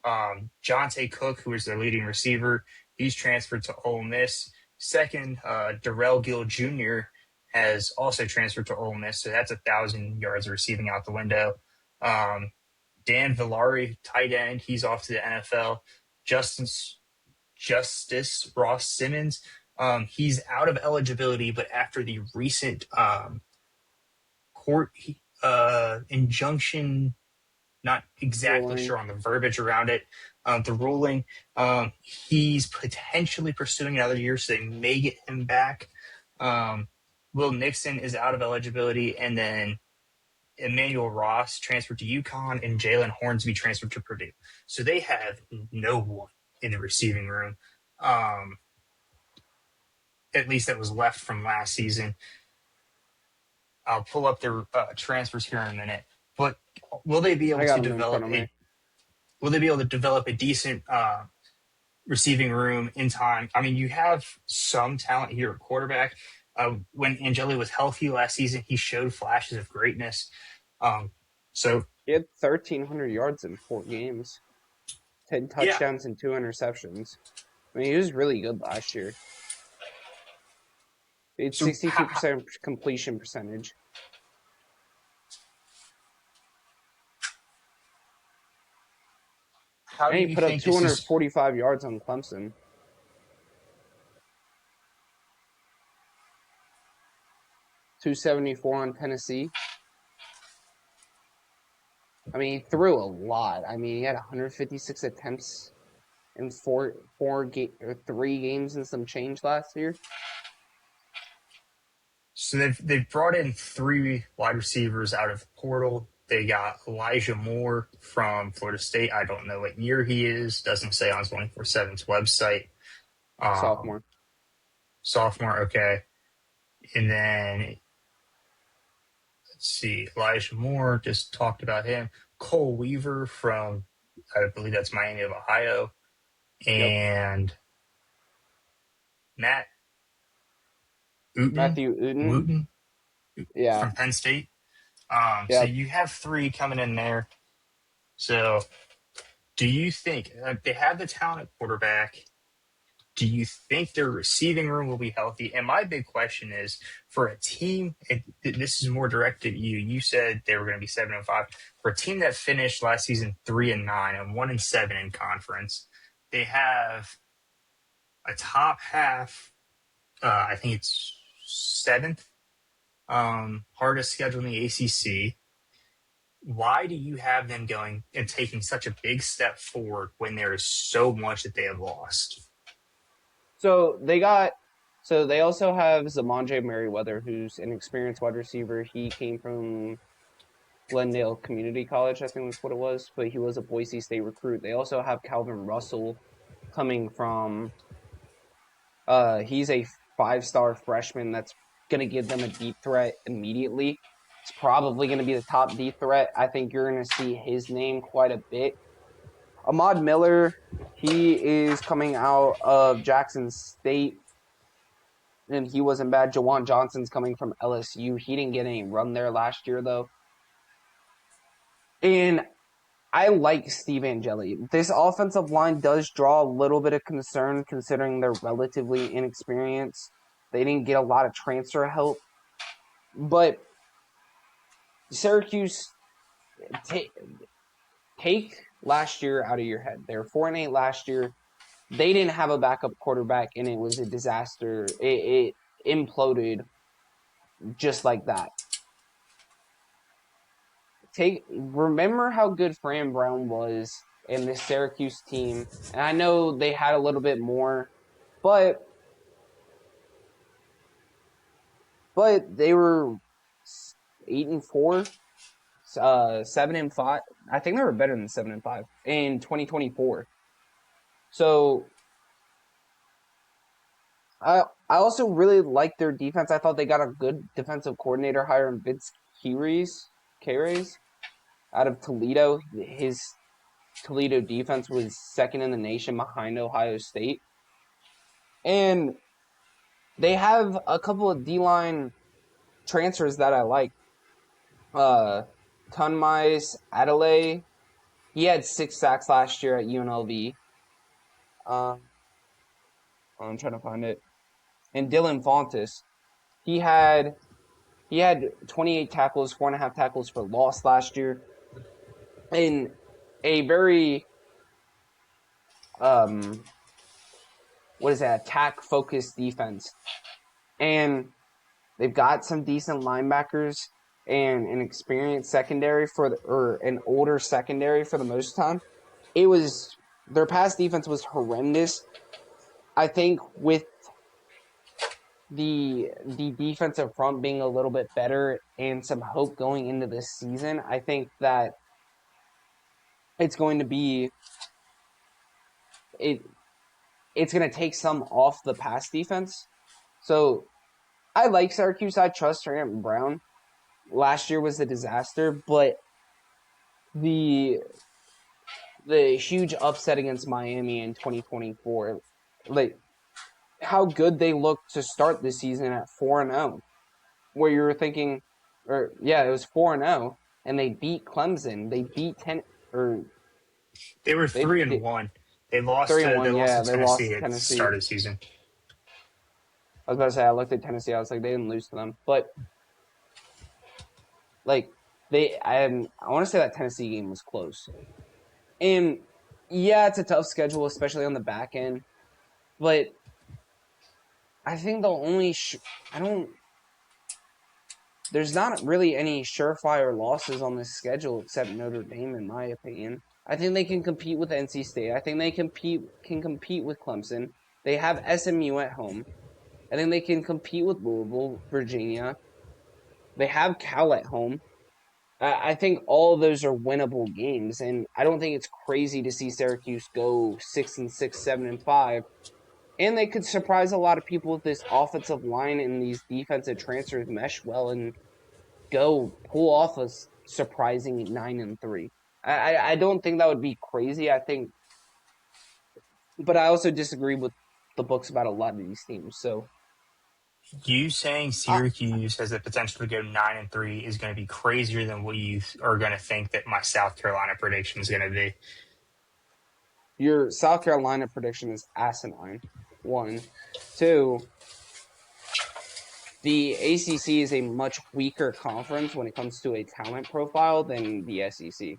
Jonte Cook, who is their leading receiver, he's transferred to Ole Miss. Second, Darrell Gill Jr. has also transferred to Ole Miss, so that's 1,000 yards of receiving out the window. Dan Villari, tight end, he's off to the NFL. Justice Ross Simmons, he's out of eligibility, but after the recent court injunction, not exactly Ruling. sure on the verbiage around it, the ruling, he's potentially pursuing another year, so they may get him back. Will Nixon is out of eligibility, and then Emmanuel Ross transferred to UConn, and Jalen Hornsby transferred to Purdue. So they have no one in the receiving room, at least that was left from last season. I'll pull up their transfers here in a minute. But will they be able to develop a decent receiving room in time? I mean, you have some talent here at quarterback. When Angeli was healthy last season, he showed flashes of greatness. So He had 1,300 yards in 4 games, 10 Yeah. touchdowns and 2 interceptions. I mean, he was really good last year. He had So 62% completion percentage. how And do he you put up think this is? 245 yards on Clemson. 274 on Tennessee. I mean, he threw a lot. I mean, he had 156 attempts in 3 games and some change last year. So they've brought in 3 wide receivers out of the portal. They got Elijah Moore from Florida State. I don't know what year he is. Doesn't say on 24/7's website. Um, Sophomore. Sophomore, okay. And then let's see, Elijah Moore, just talked about him. Cole Weaver from, I believe that's Miami of Ohio, Yep. and Matt Uten, Matthew Uden. Wooten Yeah. from Penn State. So Yep. you have 3 coming in there. So do you think they have the talent at quarterback? Do you think their receiving room will be healthy? And my big question is for a team, and this is more directed at you. You said they were going to be 7-5. For a team that finished last season 3-9 and 1-7 in conference, they have a top half. I think it's 7th hardest schedule in the ACC. Why do you have them going and taking such a big step forward when there is so much that they have lost? So they also have Zamondre Merriweather, who's an experienced wide receiver. He came from Glendale Community College, I think that's what it was, but he was a Boise State recruit. They also have Calvin Russell coming from he's a 5-star freshman that's gonna give them a deep threat immediately. It's probably gonna be the top deep threat. I think you're gonna see his name quite a bit. Ahmad Miller, he is coming out of Jackson State, and he wasn't bad. Jawan Johnson's coming from LSU. He didn't get any run there last year though. And I like Steve Angeli. This offensive line does draw a little bit of concern considering they're relatively inexperienced. They didn't get a lot of transfer help. But Syracuse, take last year out of your head. They were 4-8 last year. They didn't have a backup quarterback, and it was a disaster. It imploded just like that. Remember how good Fran Brown was in this Syracuse team, and I know they had a little bit more, but they were 8-4, 7-5. I think they were better than 7-5 in 2024. So I also really like their defense. I thought they got a good defensive coordinator hire in Vince Kayres out of Toledo. His Toledo defense was second in the nation behind Ohio State. And they have a couple of D-line transfers that I like. Tunmais Adelaide, he had 6 sacks last year at UNLV. I'm trying to find it. And Dylan Fontes, he had 28 tackles, 4.5 tackles for loss last year, in a very attack focused defense. And they've got some decent linebackers and an experienced secondary or an older secondary for the most time. Their pass defense was horrendous. I think with the defensive front being a little bit better and some hope going into this season, I think that it's going to be it's going to take some off the pass defense. So I like Syracuse. I trust Trent Brown. Last year was a disaster, but the huge upset against Miami in 2024, like how good they looked to start the season at 4-0, where you were thinking, or yeah, it was 4-0, and they beat Clemson. They beat They were they 3-1. They lost 3-1. they lost Yeah, to they lost Tennessee to at the Tennessee. start of the season. I was about to say, I looked at Tennessee. I was like, they didn't lose to them, but like I want to say that Tennessee game was close. And yeah, it's a tough schedule, especially on the back end. But I think the only there's not really any surefire losses on this schedule except Notre Dame, in my opinion. I think they can compete with NC State. I think they can compete with Clemson. They have SMU at home. I think they can compete with Louisville, Virginia. They have Cal at home. I think all of those are winnable games, and I don't think it's crazy to see Syracuse go 6-6, 7-5, and they could surprise a lot of people with this offensive line and these defensive transfers mesh well and go pull off a surprising 9-3. I don't think that would be crazy. I think, but I also disagree with the books about a lot of these teams. So, You saying I, Syracuse has the potential to go 9-3 is going to be crazier than what you are going to think that my South Carolina prediction is going to be. your South Carolina prediction is asinine. 1, 2. The ACC is a much weaker conference when it comes to a talent profile than the SEC.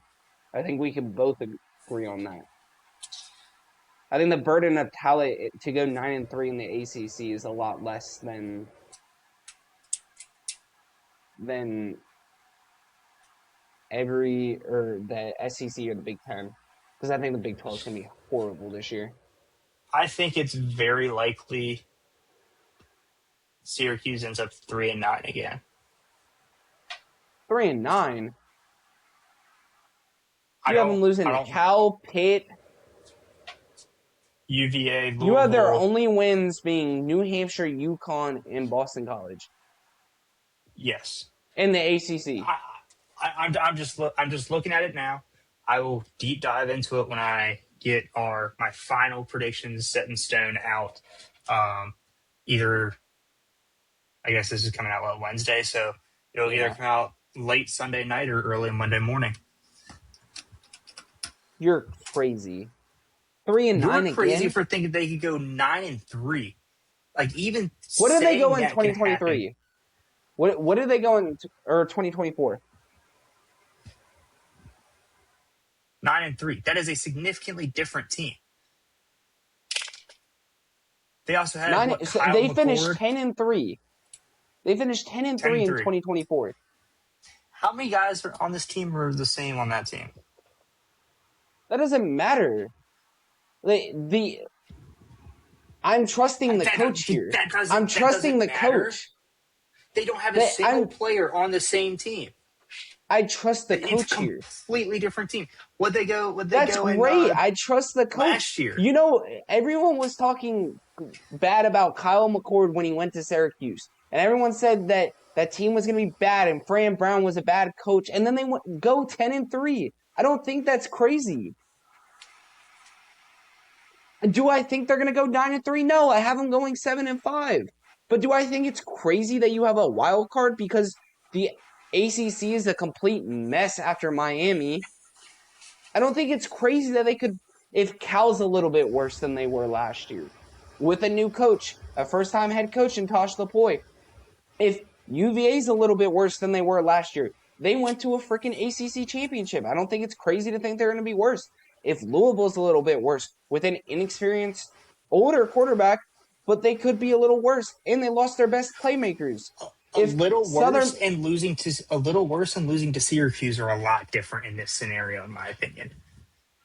I think we can both agree on that. I think the burden of talent to go 9-3 in the ACC is a lot less than the SEC or the Big Ten, because I think the Big 12 is going to be horrible this year. I think it's very likely Syracuse ends up 3-9 again. 3-9. You have them losing to Cal, Pitt. UVA, Louisville. You have their only wins being New Hampshire, UConn, and Boston College. Yes. In the ACC. I'm just looking at it now. I will deep dive into it when I get my final predictions set in stone out. Either, I guess this is coming out Wednesday, so it'll either come out late Sunday night or early Monday morning. You're crazy. 3-9 again. You're crazy for thinking they could go 9-3. Like, even what did they go in that 2023? What did they go in 2024? 9-3. That is a significantly different team. They also had they finished 10-3. They finished 10-3 in 2024. How many guys on this team are the same on that team? That doesn't matter. I'm trusting the coach here. I'm trusting the coach. They don't have a single player on the same team. I trust the coach here. It's a completely different team. That's great. I trust the coach. Last year. You know, everyone was talking bad about Kyle McCord when he went to Syracuse. And everyone said that team was going to be bad and Fran Brown was a bad coach. And then they go 10-3. I don't think that's crazy. Do I think they're going to go 9-3? No, I have them going 7-5. But do I think it's crazy that you have a wild card because the ACC is a complete mess after Miami? I don't think it's crazy that they could, if Cal's a little bit worse than they were last year, with a new coach, a first-time head coach in Tosh Lapoy. If UVA's a little bit worse than they were last year, they went to a freaking ACC championship. I don't think it's crazy to think they're going to be worse. If Louisville's a little bit worse with an inexperienced, older quarterback, but they could be a little worse, and they lost their best playmakers. A little worse and losing to Syracuse are a lot different in this scenario, in my opinion.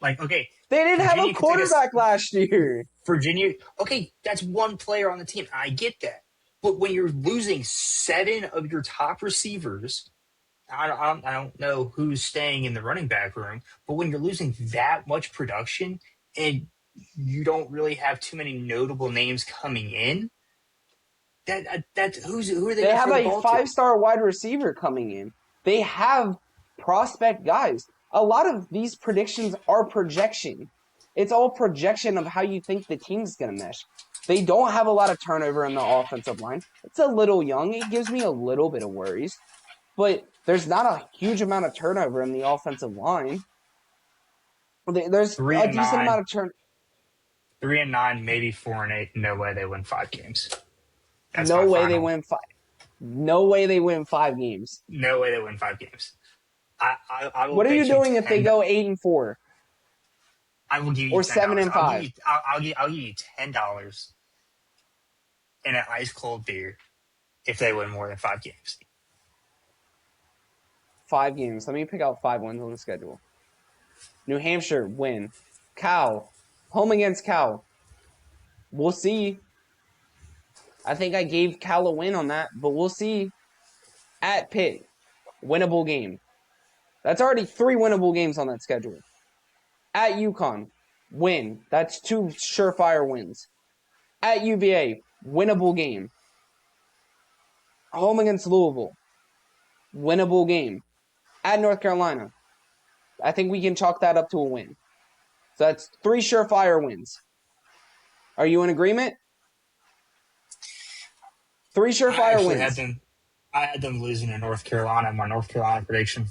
Like, okay, they didn't have a quarterback last year. Virginia, okay, that's one player on the team. I get that, but when you're losing 7 of your top receivers, I don't know who's staying in the running back room, but when you're losing that much production and you don't really have too many notable names coming in, who are they? They have a 5-star wide receiver coming in. They have prospect guys. A lot of these predictions are projection. It's all projection of how you think the team's going to mesh. They don't have a lot of turnover in the offensive line. It's a little young. It gives me a little bit of worries. But there's not a huge amount of turnover in the offensive line. There's a decent amount of turn. 3-9, maybe 4-8. No way they win 5 games. That's No my way they final. win 5. No way they win 5 games. No way they win 5 games. I will What are you bet you doing if they go 8-4 I will give you or $10. 7-5? I'll give you $10 in an ice cold beer if they win more than 5 games. 5 games. Let me pick out 5 wins on the schedule. New Hampshire, win. Cal, home against Cal. We'll see. I think I gave Cal a win on that, but we'll see. At Pitt, winnable game. That's already 3 winnable games on that schedule. At UConn, win. That's 2 surefire wins. At UVA, winnable game. Home against Louisville, winnable game. At North Carolina, I think we can chalk that up to a win. So that's 3 surefire wins. Are you in agreement? 3 surefire wins. I had them losing to North Carolina in my North Carolina prediction.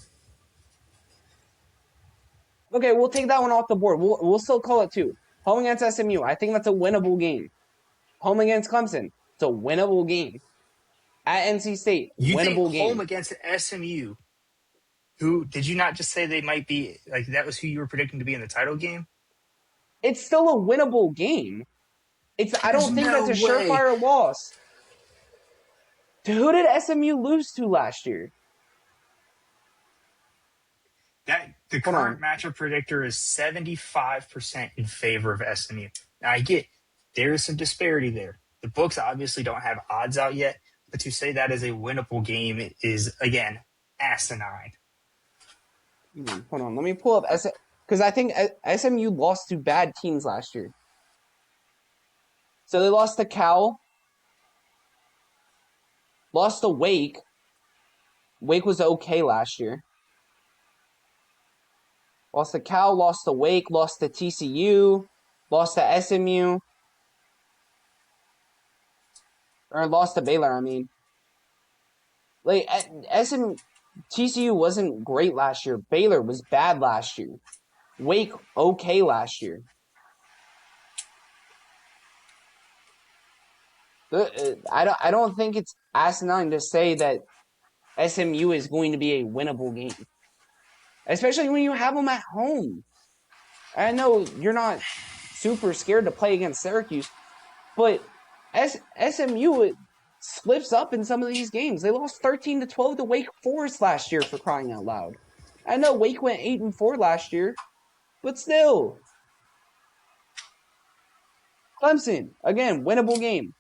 Okay, we'll take that one off the board. We'll still call it 2. Home against SMU, I think that's a winnable game. Home against Clemson, it's a winnable game. At NC State, You think winnable game. home against SMU, who did you not just say they might be, like, that was who you were predicting to be in the title game? It's still a winnable game. I don't think that's a surefire loss. To who did SMU lose to last year? The current matchup predictor is 75% in favor of SMU. Now, I get there is some disparity there. The books obviously don't have odds out yet, but to say that is a winnable game is, again, asinine. Hold on, let me pull up because I think SMU lost to bad teams last year. So they lost to Cal, lost to Wake. Wake was okay last year. Lost to Cal, lost to Wake, lost to TCU, lost to SMU. Or lost to Baylor, I mean. Like, TCU wasn't great last year. Baylor was bad last year. Wake, okay last year. I don't think it's asinine to say that SMU is going to be a winnable game. Especially when you have them at home. I know you're not super scared to play against Syracuse, but SMU slips up in some of these games. They lost 13-12 to Wake Forest last year, for crying out loud. I know Wake went 8-4 last year, but still. Clemson, again, winnable game.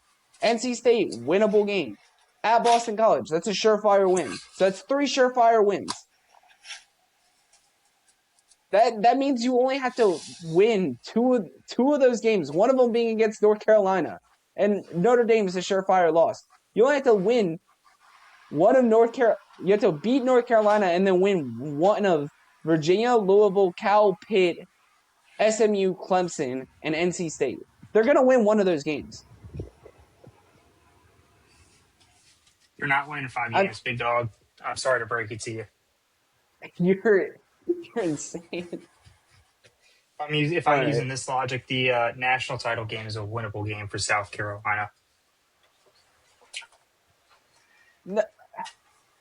NC State, winnable game. At Boston College, that's a surefire win. So that's 3 surefire wins. That means you only have to win two of those games, one of them being against North Carolina. And Notre Dame is a surefire loss. You only have to win one of North Carolina. You have to beat North Carolina and then win one of Virginia, Louisville, Cal, Pitt, SMU, Clemson, and NC State. They're going to win one of those games. You're not winning 5 games, big dog. I'm sorry to break it to you. You're insane. If I'm using this logic, the national title game is a winnable game for South Carolina. No,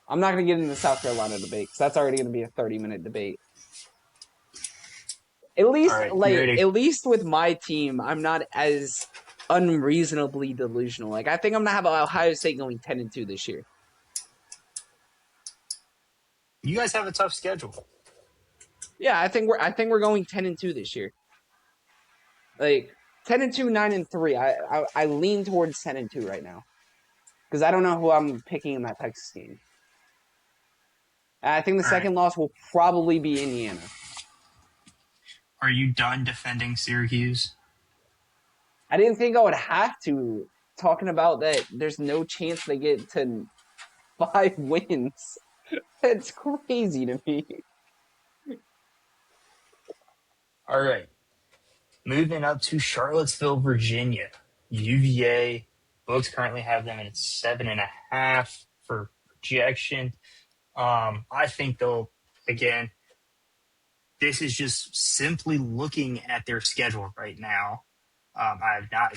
I'm not going to get into the South Carolina debate because that's already going to be a 30-minute debate. At least, at least with my team, I'm not as unreasonably delusional. Like, I think I'm going to have Ohio State going 10-2 this year. You guys have a tough schedule. Yeah, I think we're going 10-2 this year. Like 10-2, 9-3. I lean towards 10-2 right now because I don't know who I'm picking in that Texas game. I think the second loss will probably be Indiana. Are you done defending Syracuse? I didn't think I would have to. Talking about that, there's no chance they get to 5 wins. That's crazy to me. All right. Moving up to Charlottesville, Virginia. UVA. Books currently have them at 7.5 for projection. I think they'll, again, this is just simply looking at their schedule right now. I have not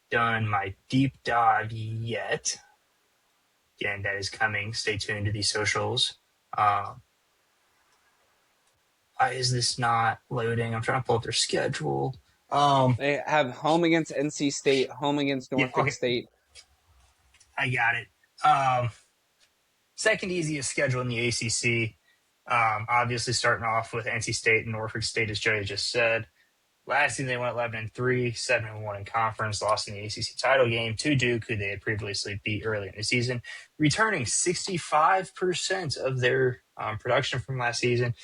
done my deep dive yet. Again, that is coming. Stay tuned to these socials. Why is this not loading? I'm trying to pull up their schedule. They have home against NC State, home against Yeah, Norfolk okay, State. I got it. Second easiest schedule in the ACC. Obviously, starting off with NC State and Norfolk State, as Joey just said. Last season, they went 11-3, 7-1 in conference, lost in the ACC title game to Duke, who they had previously beat early in the season, returning 65% of their production from last season.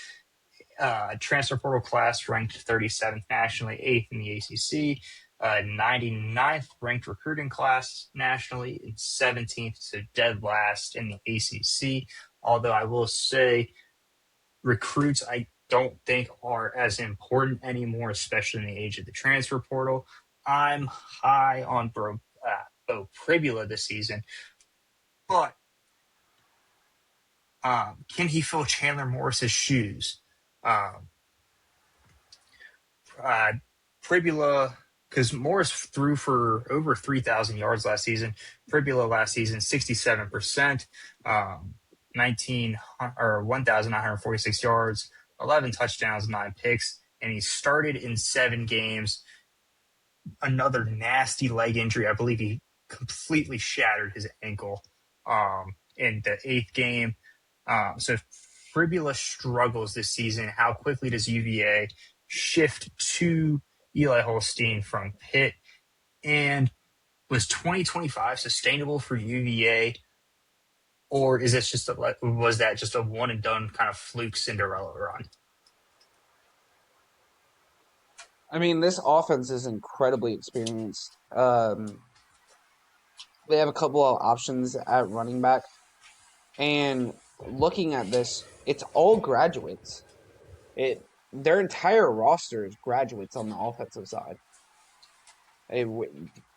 Transfer portal class ranked 37th nationally, 8th in the ACC, 99th ranked recruiting class nationally, and 17th, so dead last in the ACC. Although I will say, recruits I don't think are as important anymore, especially in the age of the transfer portal. I'm high on Bo Pribula this season, but can he fill Chandler Morris's shoes? Pribula, because Morris threw for over 3,000 yards last season. Pribula last season, 67%, 1,946 yards, 11 touchdowns, 9 picks, and he started in 7 games. Another nasty leg injury. I believe he completely shattered his ankle in the 8th game. So if Fribula struggles this season, how quickly does UVA shift to Eli Holstein from Pitt? And was 2025 sustainable for UVA? Or is this just was that just a one and done kind of fluke Cinderella run? I mean, this offense is incredibly experienced. They have a couple of options at running back. And looking at this, it's all graduates. Their entire roster is graduates on the offensive side.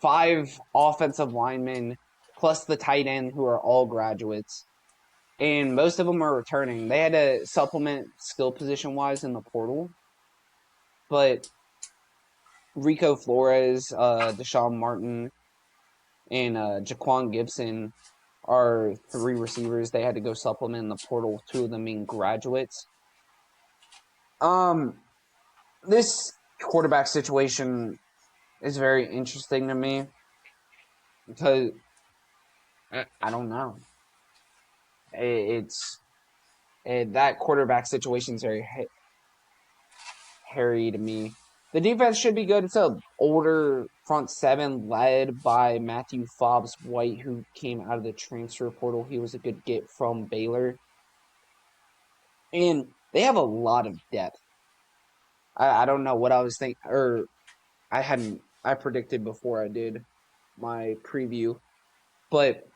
5 offensive linemen plus the tight end who are all graduates. And most of them are returning. They had to supplement skill position wise in the portal. But Rico Flores, Deshaun Martin, and Jaquan Gibson are 3 receivers they had to go supplement in the portal, 2 of them being graduates. This quarterback situation is very interesting to me because I don't know. That quarterback situation is very hairy to me. The defense should be good. It's an older front 7 led by Matthew Fobbs White, who came out of the transfer portal. He was a good get from Baylor. And they have a lot of depth. I don't know what I was thinking, or I predicted before I did my preview, but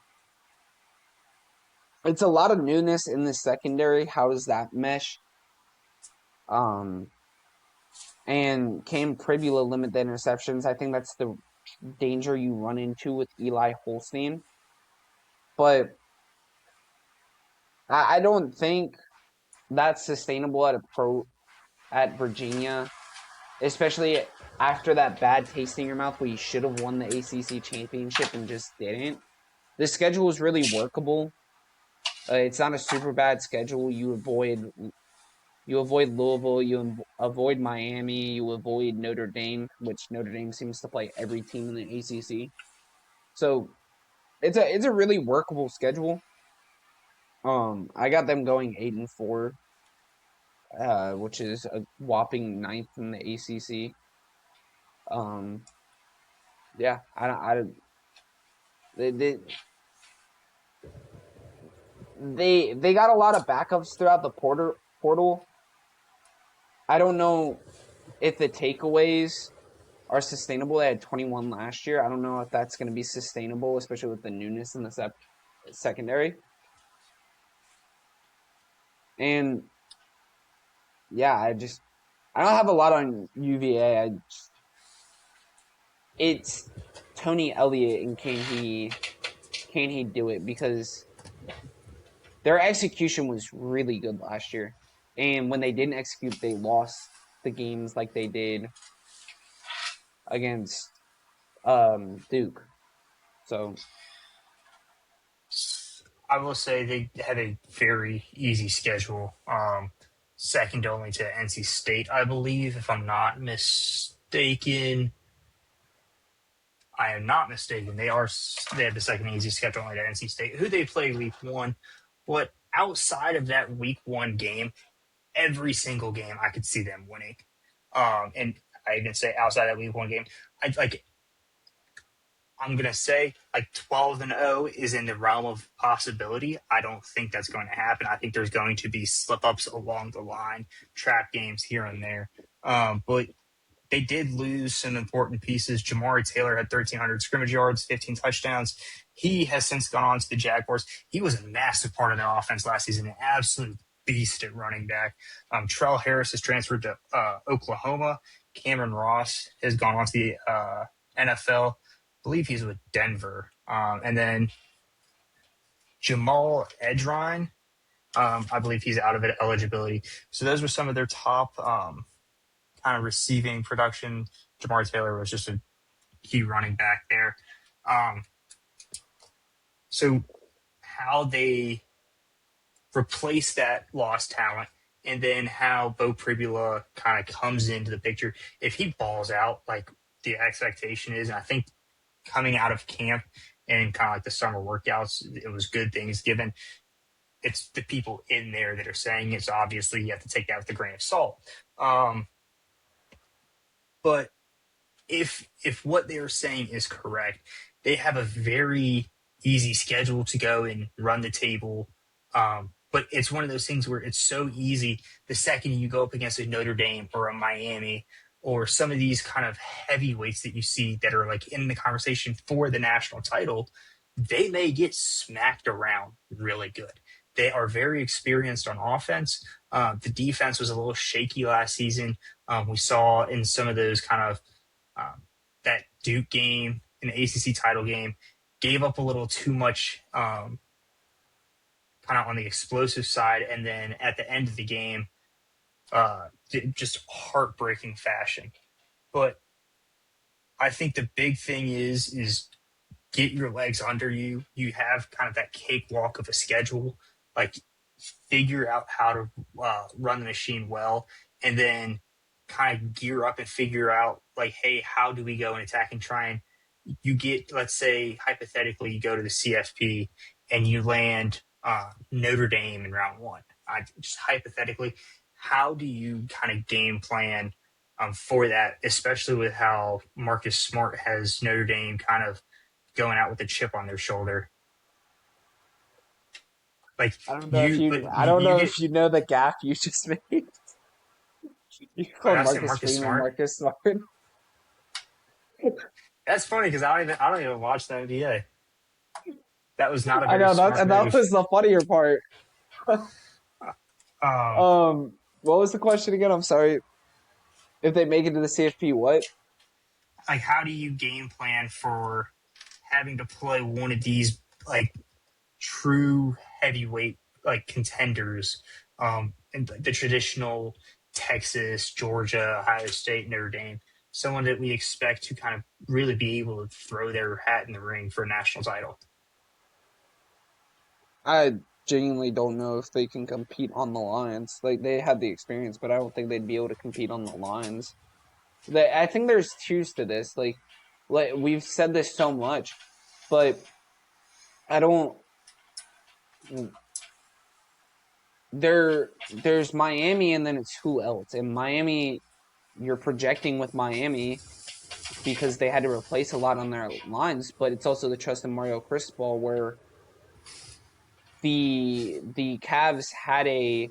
it's a lot of newness in the secondary. How does that mesh? And can Pribula limit the interceptions? I think that's the danger you run into with Eli Holstein. But I don't think that's sustainable at Virginia, especially after that bad taste in your mouth where you should have won the ACC championship and just didn't. The schedule is really workable. It's not a super bad schedule. You avoid Louisville, you avoid Miami, you avoid Notre Dame, which Notre Dame seems to play every team in the ACC. So it's a really workable schedule. I got them going 8-4, which is a whopping 9th in the ACC. Yeah, they got a lot of backups throughout the portal. I don't know if the takeaways are sustainable. They had 21 last year. I don't know if that's going to be sustainable, especially with the newness in the secondary. And yeah, I don't have a lot on UVA. It's Tony Elliott, and can he do it? Because their execution was really good last year. And when they didn't execute, they lost the games like they did against Duke. So I will say they had a very easy schedule. Second only to NC State, I believe, if I'm not mistaken. I am not mistaken. They have the second easiest schedule only to NC State, who they play week one. But outside of that week one game, every single game I could see them winning. And I even say outside that week one game, I'm gonna say like 12-0 is in the realm of possibility. I don't think that's going to happen. I think there's going to be slip ups along the line, trap games here and there. But they did lose some important pieces. Jamari Taylor had 1,300 scrimmage yards, 15 touchdowns. He has since gone on to the Jaguars. He was a massive part of their offense last season, an absolute beast at running back. Trell Harris has transferred to Oklahoma. Cameron Ross has gone on to the NFL. I believe he's with Denver. And then Jamal Edrine, I believe he's out of eligibility. So those were some of their top kind of receiving production. Jamar Taylor was just a key running back there. So how they replace that lost talent, and then how Bo Pribula kind of comes into the picture. If he balls out like the expectation is, and I think coming out of camp and kind of like the summer workouts, it was good things given. It's the people in there that are saying it. So obviously you have to take that with a grain of salt. But if what they are saying is correct, they have a very easy schedule to go and run the table. But it's one of those things where it's so easy the second you go up against a Notre Dame or a Miami or some of these kind of heavyweights that you see that are like in the conversation for the national title, they may get smacked around really good. They are very experienced on offense. The defense was a little shaky last season. We saw in some of those kind of that Duke game, an ACC title game, gave up a little too much kind of on the explosive side. And then at the end of the game, just heartbreaking fashion. But I think the big thing is get your legs under you. You have kind of that cakewalk of a schedule. Like figure out how to run the machine well, and then kind of gear up and figure out like, hey, how do we go and attack and try and you get, let's say, hypothetically, you go to the CFP and you land Notre Dame in round one. Just hypothetically, how do you kind of game plan for that, especially with how Marcus Smart has Notre Dame kind of going out with a chip on their shoulder? Like I don't you know get if you know the gap you just made. You called I say Marcus Marcus Freeman Smart. Marcus Smart. That's funny because I don't even watch the NBA. That was not a I very know smart that move. was the funnier part. Um, What was the question again? I'm sorry. If they make it to the CFP, what? like how do you game plan for having to play one of these like true heavyweight like contenders, and the traditional Texas, Georgia, Ohio State, Notre Dame, someone that we expect to kind of really be able to throw their hat in the ring for a national title. I genuinely don't know if they can compete on the lines. Like they have the experience, but I don't think they'd be able to compete on the lines. I think there's twos to this. Like we've said this so much, but I don't. There's Miami, and then it's who else? And Miami, you're projecting with Miami because they had to replace a lot on their lines, but it's also the trust in Mario Cristobal where the Cavs had a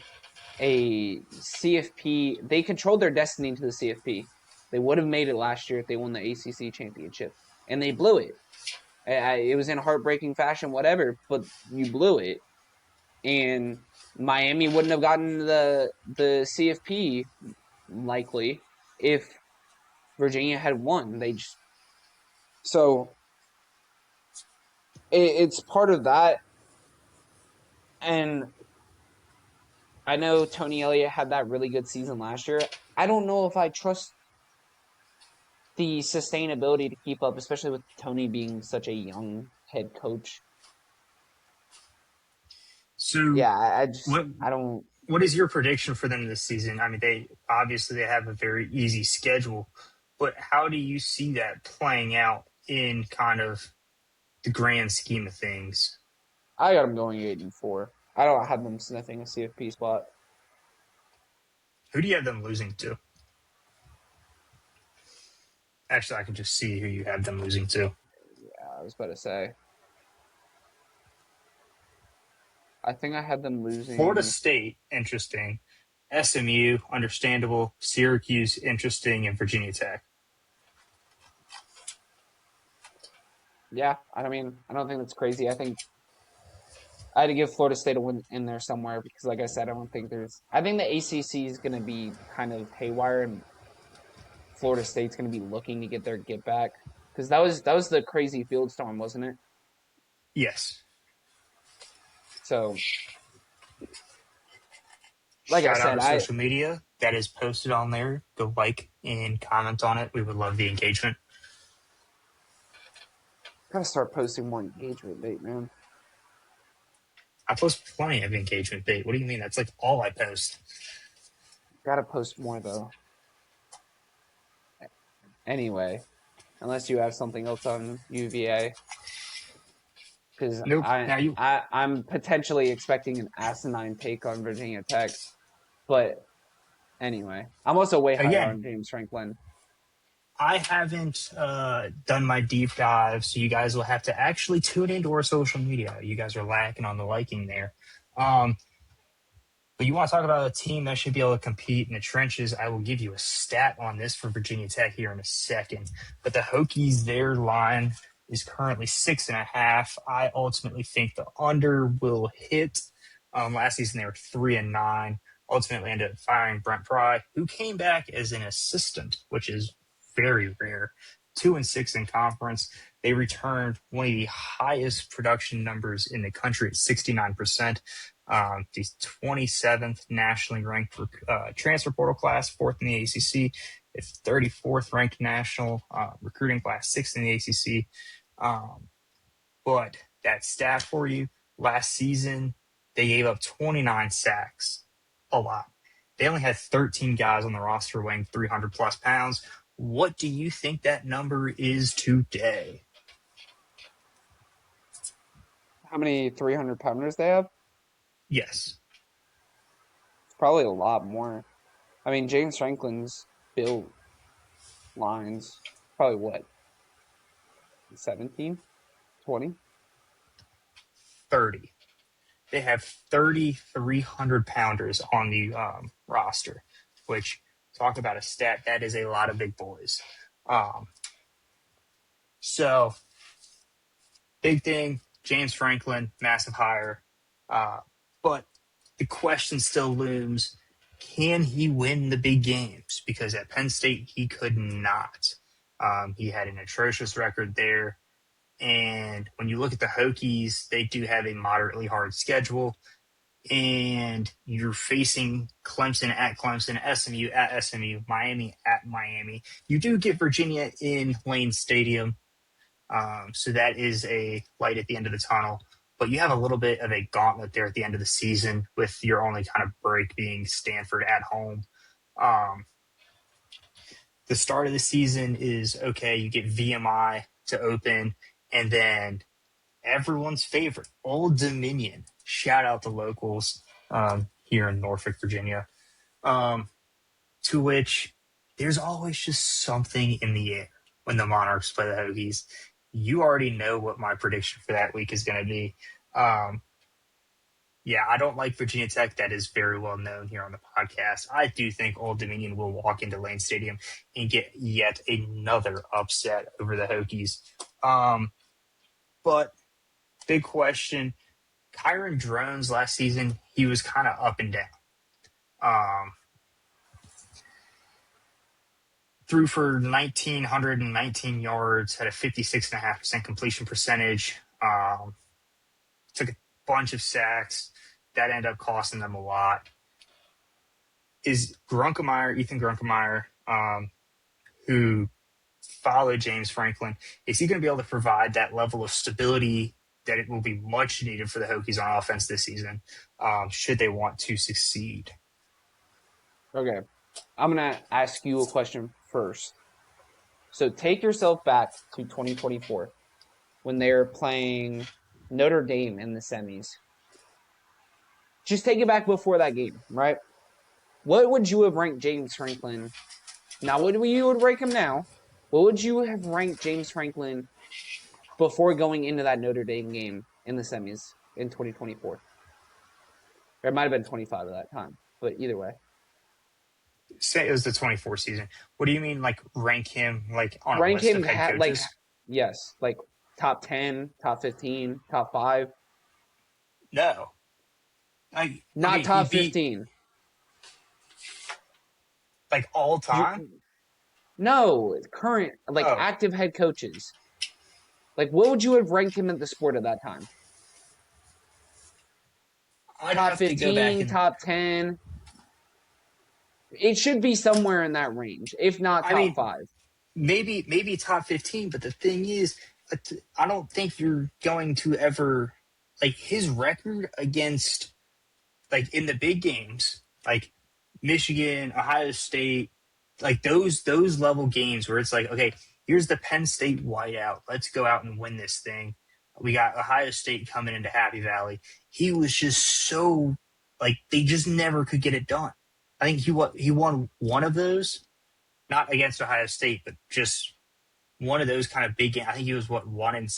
CFP. They controlled their destiny into the CFP. They would have made it last year if they won the ACC championship, and they blew it. It was in heartbreaking fashion, whatever, but you blew it, and Miami wouldn't have gotten the CFP likely if Virginia had won. They just so it's part of that. And I know Tony Elliott had that really good season last year. I don't know if I trust the sustainability to keep up, especially with Tony being such a young head coach. So, Yeah, I just what I don't. what is your prediction for them this season? I mean, they have a very easy schedule, but how do you see that playing out in kind of the grand scheme of things? I got them going 8-4. I don't have them sniffing a CFP spot. Who do you have them losing to? Actually, I can just see who you have them losing to. Yeah, I was about to say. I think I had them Florida losing. State, interesting. SMU, understandable. Syracuse, interesting. And Virginia Tech. Yeah, I mean, I don't think that's crazy. I think I had to give Florida State a win in there somewhere because, like I said, I don't think there's. I think the ACC is going to be kind of haywire, and Florida State's going to be looking to get their get back because that was the crazy field storm, wasn't it? Yes. So, like I Shout out said, to I social media that is posted on there. Go like and comment on it. We would love the engagement. gotta start posting more engagement bait, man. I post plenty of engagement bait. What do you mean? That's like all I post. Gotta post more though. Anyway, unless you have something else on UVA, because Nope. I Now you I I'm potentially expecting an asinine take on Virginia Tech, but anyway, I'm also way higher again. on James Franklin. I haven't done my deep dive, so you guys will have to actually tune into our social media. You guys are lacking on the liking there. Um, But you want to talk about a team that should be able to compete in the trenches? I will give you a stat on this for Virginia Tech here in a second. But the Hokies, their line is currently 6.5. I ultimately think the under will hit. Last season they were 3-9. Ultimately ended up firing Brent Pry, who came back as an assistant, which is very rare. 2-6 in conference. They returned one of the highest production numbers in the country at 69%. The 27th nationally ranked transfer portal class, fourth in the ACC. It's 34th ranked national recruiting class, sixth in the ACC. But that stat for you, last season, they gave up 29 sacks, a lot. They only had 13 guys on the roster weighing 300 plus pounds. What do you think that number is today? How many 300-pounders they have? Yes. It's probably a lot more. I mean, James Franklin's built lines probably what 17, 20. 30. They have 3,300 pounders on the roster, which talk about a stat that is a lot of big boys. Um, so big thing, James Franklin, massive hire. But the question still looms, can he win the big games? Because at Penn State, he could not. He had an atrocious record there. And when you look at the Hokies, they do have a moderately hard schedule. And you're facing Clemson at Clemson, SMU at SMU, Miami at Miami. You do get Virginia in Lane Stadium. So that is a light at the end of the tunnel. But you have a little bit of a gauntlet there at the end of the season with your only kind of break being Stanford at home. Um, the start of the season is okay. You get VMI to open, and then everyone's favorite, Old Dominion. Shout out the locals here in Norfolk, Virginia. To which there's always just something in the air when the Monarchs play the Hokies. You already know what my prediction for that week is going to be. Um, yeah, I don't like Virginia Tech. That is very well known here on the podcast. I do think Old Dominion will walk into Lane Stadium and get yet another upset over the Hokies. But big question, Kyron Drones last season, he was kind of up and down. Threw for 1,919 yards, had a 56.5% completion percentage, took a bunch of sacks. that ended up costing them a lot. Is Ethan Grunkemeyer, who followed James Franklin, is he going to be able to provide that level of stability that it will be much needed for the Hokies on offense this season, should they want to succeed? Okay. I'm going to ask you a question first. So take yourself back to 2024 when they were playing Notre Dame in the semis. Just take it back before that game, right? What would you have ranked James Franklin? Not what you would rank him now. What would you have ranked James Franklin before going into that Notre Dame game in the semis in 2024? Or it might have been 25 at that time, but either way. Say it was the 24 season. What do you mean, like, rank him, like, on a Rank list him, of head coaches? yes, like top 10, top 15, top 5. No. Like, Not okay, he top beat, 15. like, all time? No, current, like Oh, active head coaches. Like, what would you have ranked him at the sport at that time? I'd Top have to go back 15, and, top 10. It should be somewhere in that range, if not I top mean, 5. maybe top 15, but the thing is, I don't think you're going to ever, like, his record against, like, in the big games, like Michigan, Ohio State, like those level games where it's like, okay, here's the Penn State whiteout, let's go out and win this thing. We got Ohio State coming into Happy Valley. He was just so, like, they just never could get it done. I think he won one of those, not against Ohio State, but just one of those kind of big games. I think he was 1-7,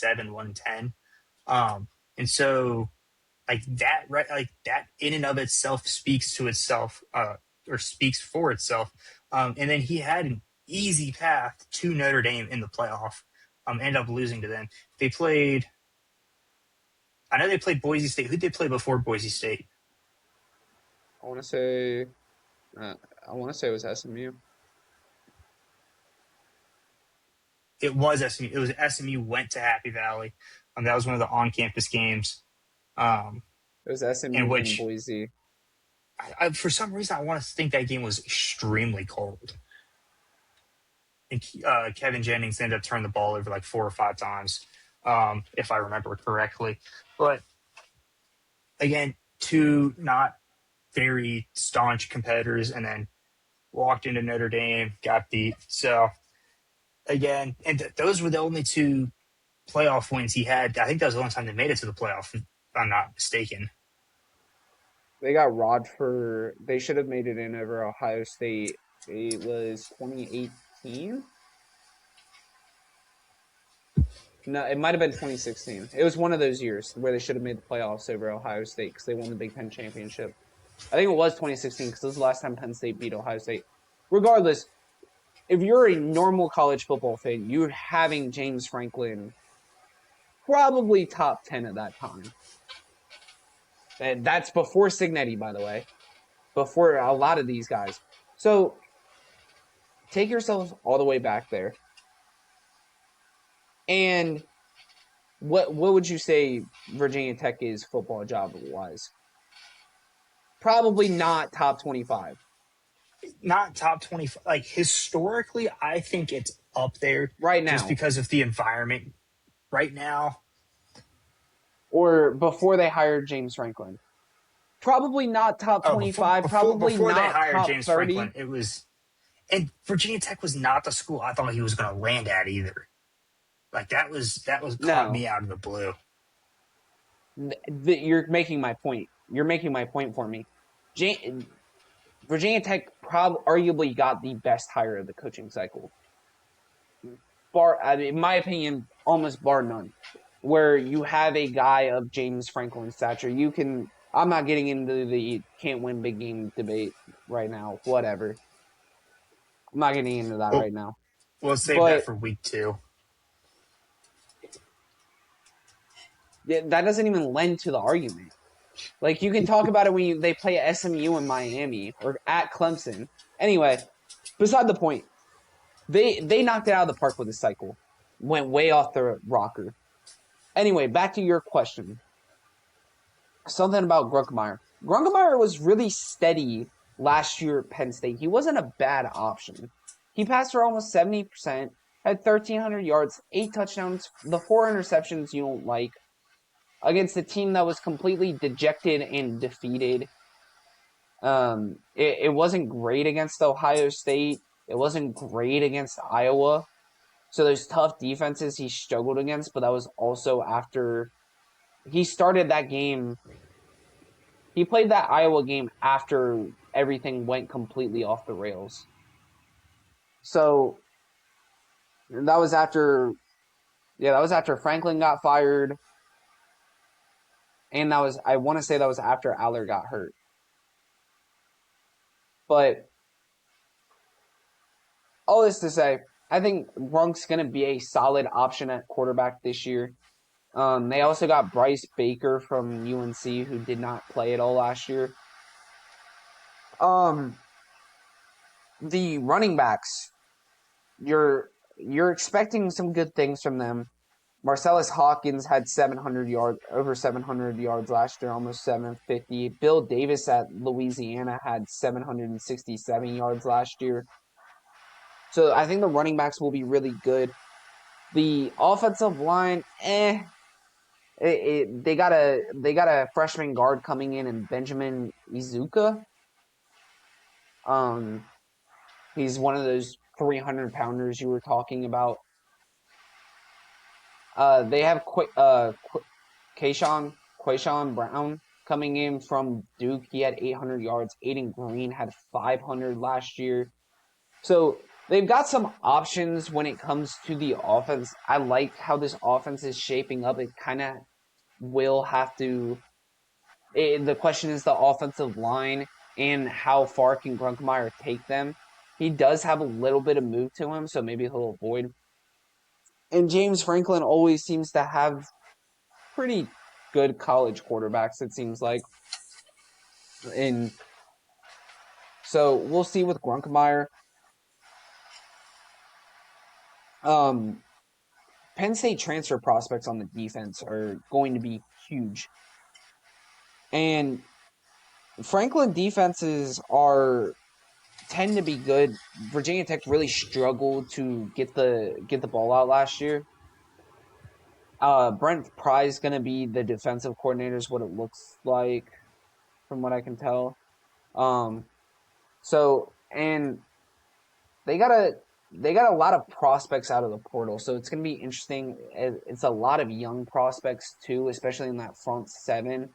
1-10. And so, like that, right, like that in and of itself speaks to itself, or speaks for itself. And then he had an easy path to Notre Dame in the playoff. End up losing to them. I know they played Boise State. Who'd they play before Boise State? I want to say, it was SMU. It was SMU. It was SMU went to Happy Valley. That was one of the on-campus games. It was SMU In in which, Boise. for some reason, I want to think that game was extremely cold. And Kevin Jennings ended up turning the ball over like 4 or 5 times, if I remember correctly. But again, 2 not very staunch competitors, and then walked into Notre Dame, got beat. So again, and those were the only 2 playoff wins he had. I think that was the only time they made it to the playoff, if I'm not mistaken. They got they should have made it in over Ohio State. It was 2018? No, it might have been 2016. It was one of those years where they should have made the playoffs over Ohio State because they won the Big Ten championship. I think it was 2016 because this was the last time Penn State beat Ohio State. Regardless, if you're a normal college football fan, you're having James Franklin probably top 10 at that time. And that's before Signetti, by the way, before a lot of these guys. So take yourselves all the way back there. And what would you say Virginia Tech's football job was? Probably not top 25. Not top 25. Like, historically, I think it's up there Right now. just because of the environment right now. Or before they hired James Franklin. Probably not top 25. Probably before not they hired top James 30. Franklin, it was, and Virginia Tech was not the school I thought he was going to land at either. Like, that was caught me out of the blue. You're making my point. You're making my point for me. Virginia Tech arguably got the best hire of the coaching cycle. In my opinion, almost bar none. Where you have a guy of James Franklin's stature, I'm not getting into the can't win big game debate right now. Whatever. I'm not getting into that right now. We'll save that for week 2. That doesn't even lend to the argument. Like, you can talk about it when they play SMU in Miami or at Clemson. Anyway, beside the point, they knocked it out of the park with this cycle. Went way off the rocker. Anyway, back to your question. Something about Grunkemeyer. Grunkemeyer was really steady last year at Penn State. He wasn't a bad option. He passed for almost 70%, had 1,300 yards, 8 touchdowns, the 4 interceptions you don't like, against a team that was completely dejected and defeated. It wasn't great against Ohio State. It wasn't great against Iowa. So those tough defenses he struggled against, but that was also after he started that game. He played that Iowa game after everything went completely off the rails. So that was after, that was after Franklin got fired, and I want to say that was after Aller got hurt. But all this to say, I think Grunk's going to be a solid option at quarterback this year. They also got Bryce Baker from UNC, who did not play at all last year. The running backs, you're expecting some good things from them. Marcellus Hawkins had 700 yards, over 700 yards last year, almost 750. Bill Davis at Louisiana had 767 yards last year. So I think the running backs will be really good. The offensive line, they got a freshman guard coming in Benjamin Izuka. He's one of those 300-pounders you were talking about. They have Quayshawn Brown coming in from Duke. He had 800 yards. Aiden Green had 500 last year. So they've got some options when it comes to the offense. I like how this offense is shaping up. It kind of will have to. The question is the offensive line and how far can Grunkemeyer take them. He does have a little bit of move to him, so maybe he'll avoid. And James Franklin always seems to have pretty good college quarterbacks, it seems like. And so we'll see with Grunkemeyer. Penn State transfer prospects on the defense are going to be huge. And Franklin defenses tend to be good. Virginia Tech really struggled to get the ball out last year. Brent Pry is going to be the defensive coordinator, is what it looks like, from what I can tell. So, and they got a lot of prospects out of the portal, so it's going to be interesting. It's a lot of young prospects too, especially in that front seven.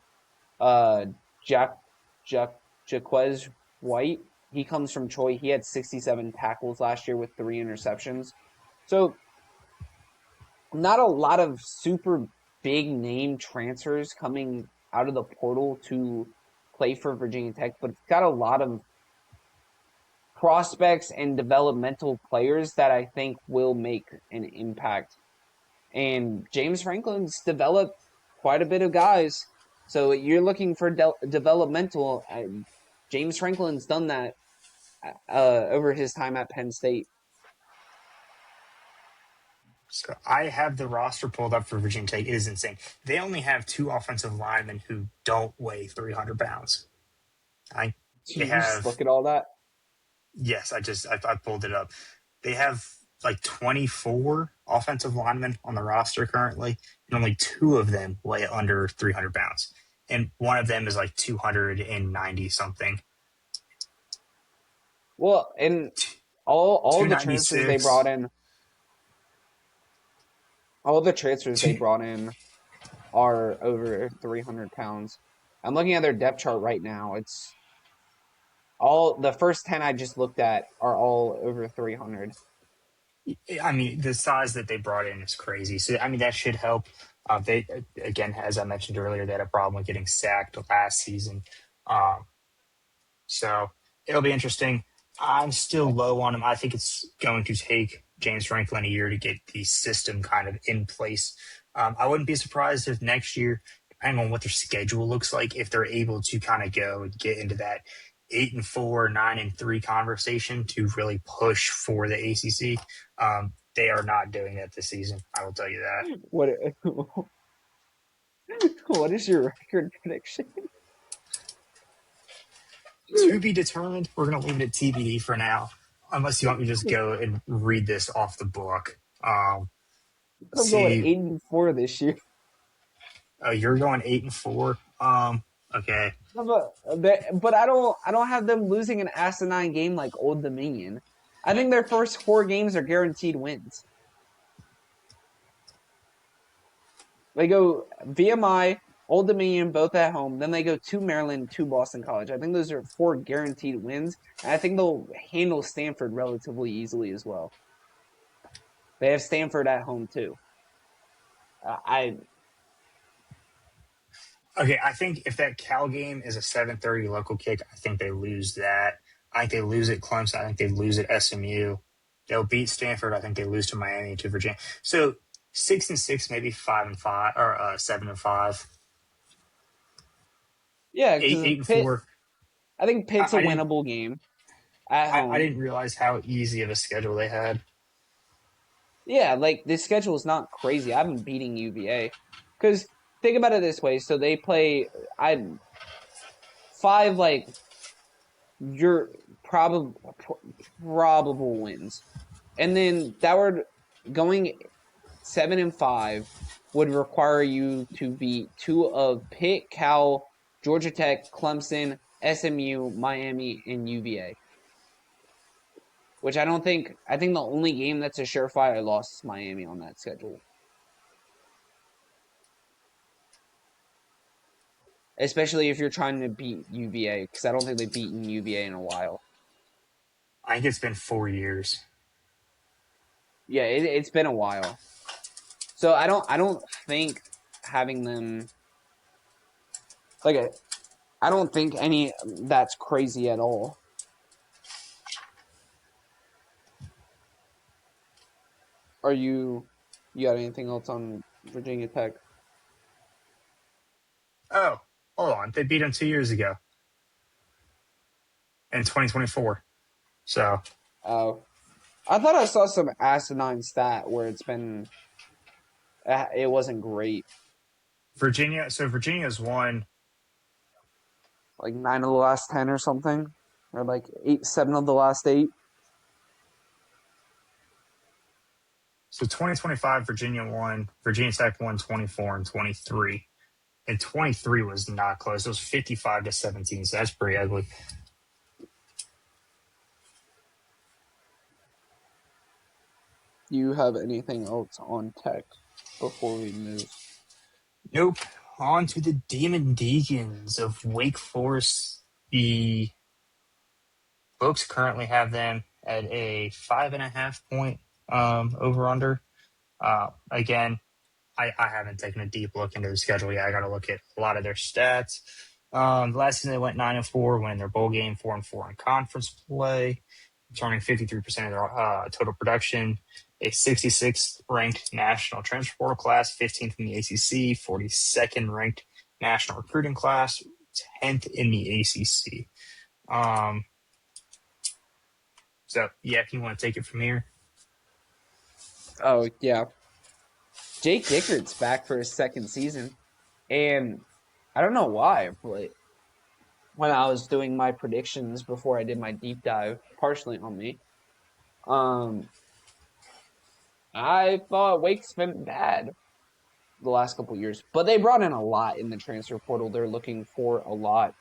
Jack Jaquez White, he comes from Troy. He had 67 tackles last year with 3 interceptions. So not a lot of super big name transfers coming out of the portal to play for Virginia Tech, but it's got a lot of prospects and developmental players that I think will make an impact. And James Franklin's developed quite a bit of guys. So you're looking for developmental. James Franklin's done that over his time at Penn State. So I have the roster pulled up for Virginia Tech. It is insane. They only have 2 offensive linemen who don't weigh 300 pounds. They You just have, look at all that. yes, I pulled it up. They have like 24 offensive linemen on the roster currently, and only 2 of them weigh under 300 pounds. And one of them is like 290 something. Well, and all the transfers they brought 296. in, all the transfers they brought in are over 300 pounds. I'm looking at their depth chart right now. It's all the first 10 I just looked at are all over 300. I mean, the size that they brought in is crazy. So, I mean, that should help. They, again, as I mentioned earlier, they had a problem with getting sacked last season. Um, so it'll be interesting. I'm still low on him. I think it's going to take James Franklin a year to get the system kind of in place. I wouldn't be surprised if next year, depending on what their schedule looks like, if they're able to kind of go and get into that 8-4, 9-3 conversation to really push for the ACC. They are not doing that this season. I will tell you that. What what is your record prediction? To be determined. We're going to leave it at TBD for now, unless you want me to just go and read this off the book. Let's I'm going see. 8-4 this year. Oh, you're going 8-4. Okay. But I don't have them losing an asinine game like Old Dominion. I think their first 4 games are guaranteed wins. They go VMI, Old Dominion, both at home. Then they go to Maryland, to Boston College. I think those are 4 guaranteed wins. And I think they'll handle Stanford relatively easily as well. They have Stanford at home too. I Okay, I think if that Cal game is a 7:30 local kick, I think they lose that. I think they lose at Clemson. I think they lose at SMU. They'll beat Stanford. I think they lose to Miami, to Virginia. So 6-6, maybe 5-5, or 7-5. yeah, Eight, because eight and Pitt. four. I think Pitt's a I didn't. winnable game at I home. didn't realize how easy of a schedule they had. Yeah, like this schedule is not crazy. I've been beating UVA because think about it this way. So they play I 5 like your probable wins, and then that would going 7-5 would require you to beat 2 of Pitt, Cal, Georgia Tech, Clemson, SMU, Miami, and UVA. Which I don't think. I think the only game that's a surefire loss is Miami on that schedule. Especially if you're trying to beat UVA, because I don't think they've beaten UVA in a while. I think it's been 4 years. Yeah, it's been a while. So I don't think having them like I don't think any that's crazy at all. Are you got anything else on Virginia Tech? Oh, hold on. They beat them 2 years ago in 2024. So I thought I saw some asinine stat where it wasn't great. Virginia's won. Like 9 of the last 10 or something, or like 7 of the last 8. So 2025, Virginia won. Virginia Tech won 24 and 23. And 23 was not close. It was 55-17. So that's pretty ugly. Do you have anything else on Tech before we move? Nope. On to the Demon Deacons of Wake Forest. The books currently have them at a 5.5 point over under. Again, I haven't taken a deep look into the schedule yet. I got to look at a lot of their stats. The last season they went 9-4, winning their bowl game, 4-4 in conference play, returning 53% of their total production. A 66th ranked national transfer portal class, 15th in the ACC, 42nd ranked national recruiting class, 10th in the ACC. So yeah, if you want to take it from here. Oh yeah, Jake Dickert's back for his second season, and I don't know why, but when I was doing my predictions before I did my deep dive, partially on me, um, I thought Wake's been bad the last couple years, but they brought in a lot in the transfer portal. They're looking for a lot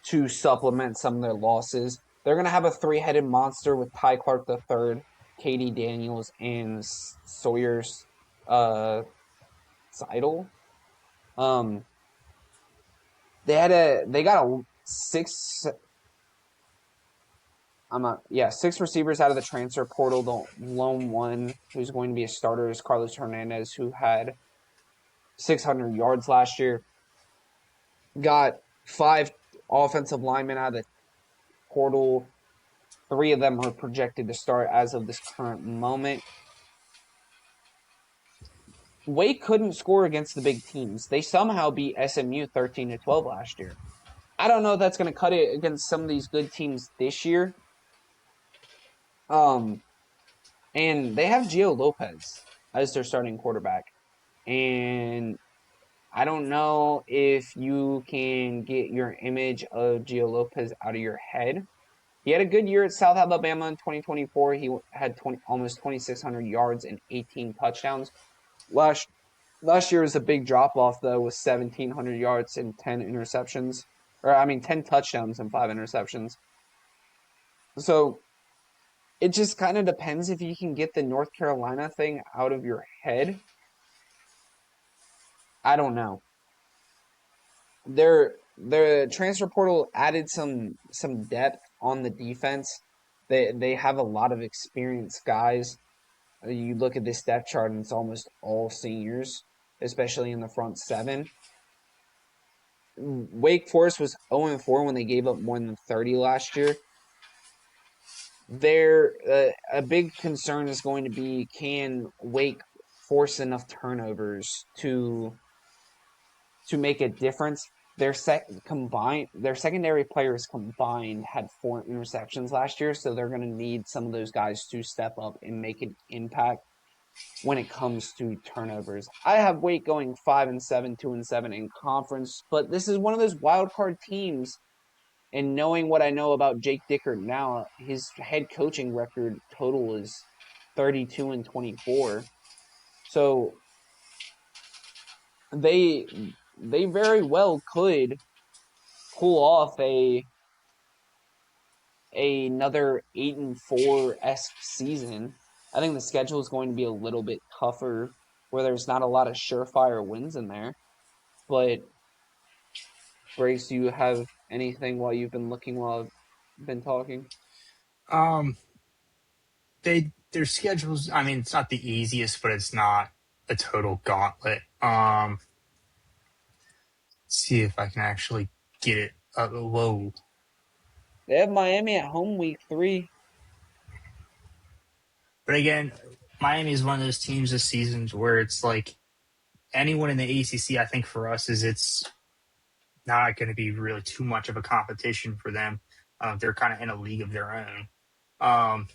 to supplement some of their losses. They're gonna have a 3-headed monster with Ty Clark III, Katie Daniels, and Sawyer's Seidel. They got a 6 receivers out of the transfer portal. The lone one who's going to be a starter is Carlos Hernandez, who had 600 yards last year. Got 5 offensive linemen out of the portal. 3 of them are projected to start as of this current moment. Wake couldn't score against the big teams. They somehow beat SMU 13-12 last year. I don't know if that's going to cut it against some of these good teams this year. And they have Gio Lopez as their starting quarterback. And I don't know if you can get your image of Gio Lopez out of your head. He had a good year at South Alabama in 2024. He had almost 2,600 yards and 18 touchdowns. Last last year was a big drop off though, with 1,700 yards and 10 interceptions, 10 touchdowns and 5 interceptions. So it just kind of depends if you can get the North Carolina thing out of your head. I don't know. The transfer portal added some depth on the defense. They have a lot of experienced guys. You look at this depth chart and it's almost all seniors, especially in the front seven. Wake Forest was 0-4 when they gave up more than 30 last year. A big concern is going to be, can Wake force enough turnovers to make a difference? Their secondary players combined had 4 interceptions last year, so they're going to need some of those guys to step up and make an impact when it comes to turnovers. I have Wake going 5-7, 2-7 in conference, but this is one of those wild card teams. And knowing what I know about Jake Dickert now, his head coaching record total is 32-24. So they very well could pull off another 8-4-esque season. I think the schedule is going to be a little bit tougher, where there's not a lot of surefire wins in there. But Briggs, do you have anything while you've been looking while I've been talking? Um, their schedules. I mean, it's not the easiest, but it's not a total gauntlet. See if I can actually get it. Whoa. They have Miami at home week 3. But again, Miami is one of those teams this season where it's like anyone in the ACC. I think for us is it's not going to be really too much of a competition for them. They're kind of in a league of their own. Um,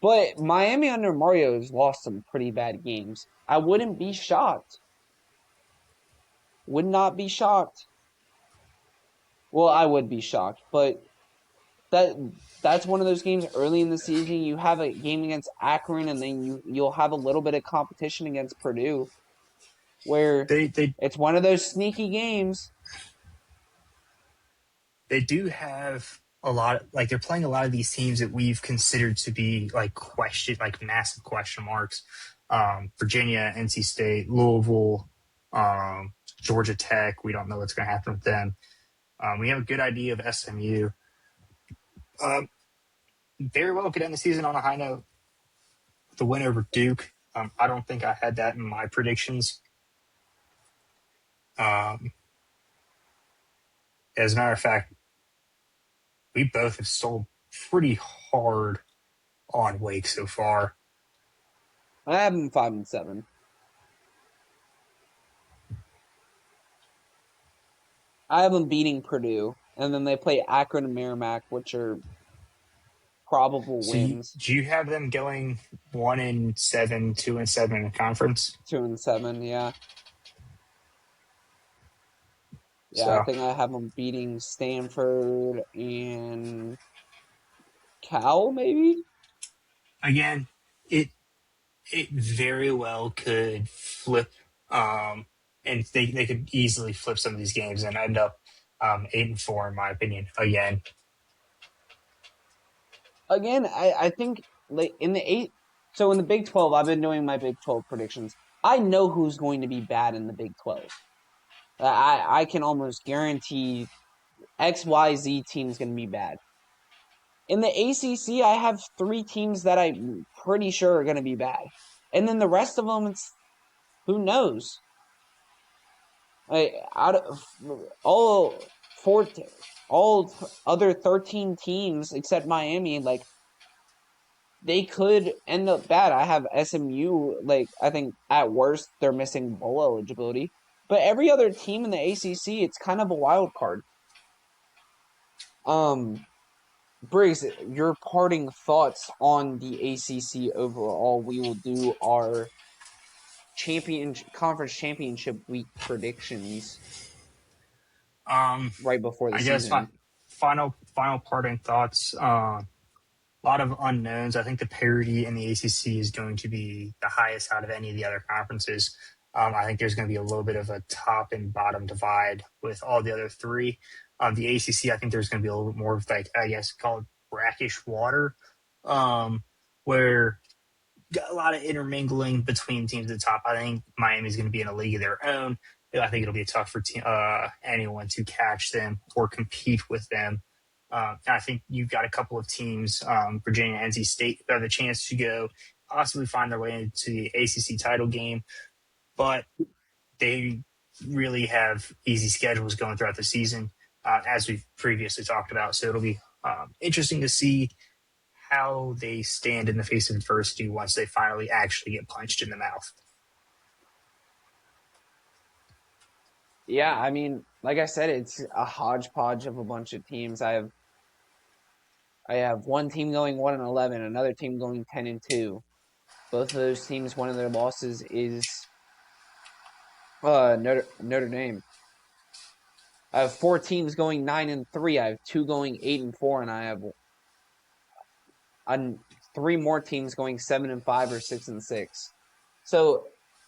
But Miami under Mario has lost some pretty bad games. I wouldn't be shocked. Would not be shocked. Well, I would be shocked, but that that's one of those games early in the season. You have a game against Akron, and then you'll have a little bit of competition against Purdue, where they it's one of those sneaky games. they do have a lot. Like they're playing a lot of these teams that we've considered to be like massive question marks. Virginia, NC State, Louisville, Georgia Tech. We don't know what's going to happen with them. We have a good idea of SMU. Very well could end the season on a high note. The win over Duke. I don't think I had that in my predictions. Um, as a matter of fact, we both have sold pretty hard on Wake so far. I have them 5-7. I have them beating Purdue, and then they play Akron and Merrimack, which are probable So wins. do you have them going 1-7, 2-7 in the conference? 2-7, yeah. Yeah, I So think I have them beating Stanford and Cal, maybe? again, it very well could flip, and they could easily flip some of these games and end up 8-4 in my opinion. Again, I think like in the in the Big 12, I've been doing my Big 12 predictions. I know who's going to be bad in the Big 12. I can almost guarantee XYZ team is going to be bad. In the ACC, I have 3 teams that I'm pretty sure are going to be bad. And then the rest of them, it's who knows? Out of all all other 13 teams except Miami, like they could end up bad. I have SMU, like I think at worst they're missing bowl eligibility. But every other team in the ACC, it's kind of a wild card. Briggs, your parting thoughts on the ACC overall. We will do our conference championship week predictions I right before the guess my season. final parting thoughts. A lot of unknowns. I think the parity in the ACC is going to be the highest out of any of the other conferences. I think there's going to be a little bit of a top and bottom divide with all the other three. The ACC, I think there's going to be a little bit more of like, I guess, called brackish water, where got a lot of intermingling between teams at the top. I think Miami's going to be in a league of their own. I think it'll be tough for anyone to catch them or compete with them. I think you've got a couple of teams, Virginia and NC State, that have the chance to go possibly find their way into the ACC title game, but they really have easy schedules going throughout the season, as we've previously talked about. So it'll be interesting to see how they stand in the face of adversity once they finally actually get punched in the mouth. Yeah, I mean, like I said, it's a hodgepodge of a bunch of teams. I have one team going 1-11, another team going 10-2. Both of those teams, one of their losses is Notre Dame. I have 4 teams going 9-3. I have 2 going 8-4, and I have 3 more teams going 7-5 or 6-6. So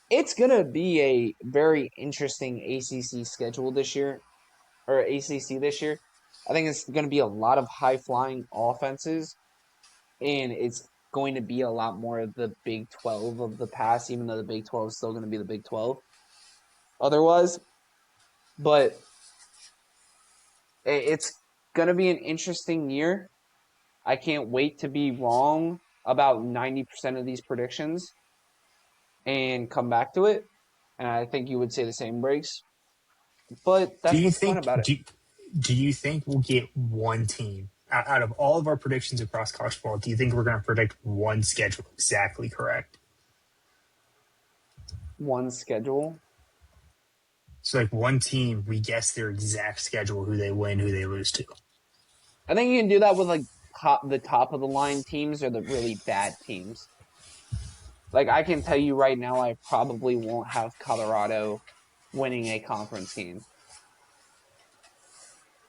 it's gonna be a very interesting ACC schedule this year, or ACC this year. I think it's going to be a lot of high flying offenses, and it's going to be a lot more of the Big 12 of the past, even though the Big 12 is still going to be the Big 12 otherwise. But it's going to be an interesting year. I can't wait to be wrong about 90% of these predictions and come back to it. And I think you would say the same, Briggs. But Do that's you what's fun think about it. do you think we'll get one team out of all of our predictions across college football? Do you think we're going to predict one schedule exactly correct? One schedule. So like one team, we guess their exact schedule, who they win, who they lose to. I think you can do that with like the top of the line teams or the really bad teams. Like I can tell you right now, I probably won't have Colorado winning a conference game.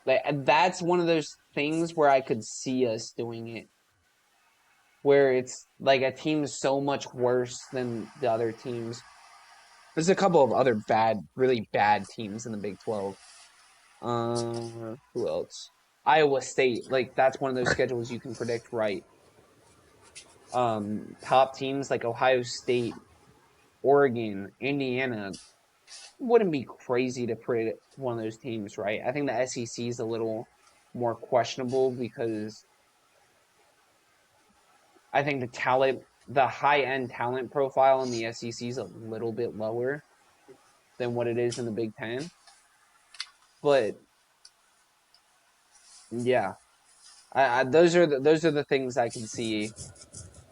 Like that's one of those things where I could see us doing it, where it's like a team so much worse than the other teams. There's a couple of other really bad teams in the Big 12. Who else? Iowa State. Like that's one of those schedules you can predict right. Top teams like Ohio State, Oregon, Indiana wouldn't be crazy to predict one of those teams, right? I think the SEC is a little more questionable because I think the high end talent profile in the SEC is a little bit lower than what it is in the Big Ten. But yeah, those are the things I can see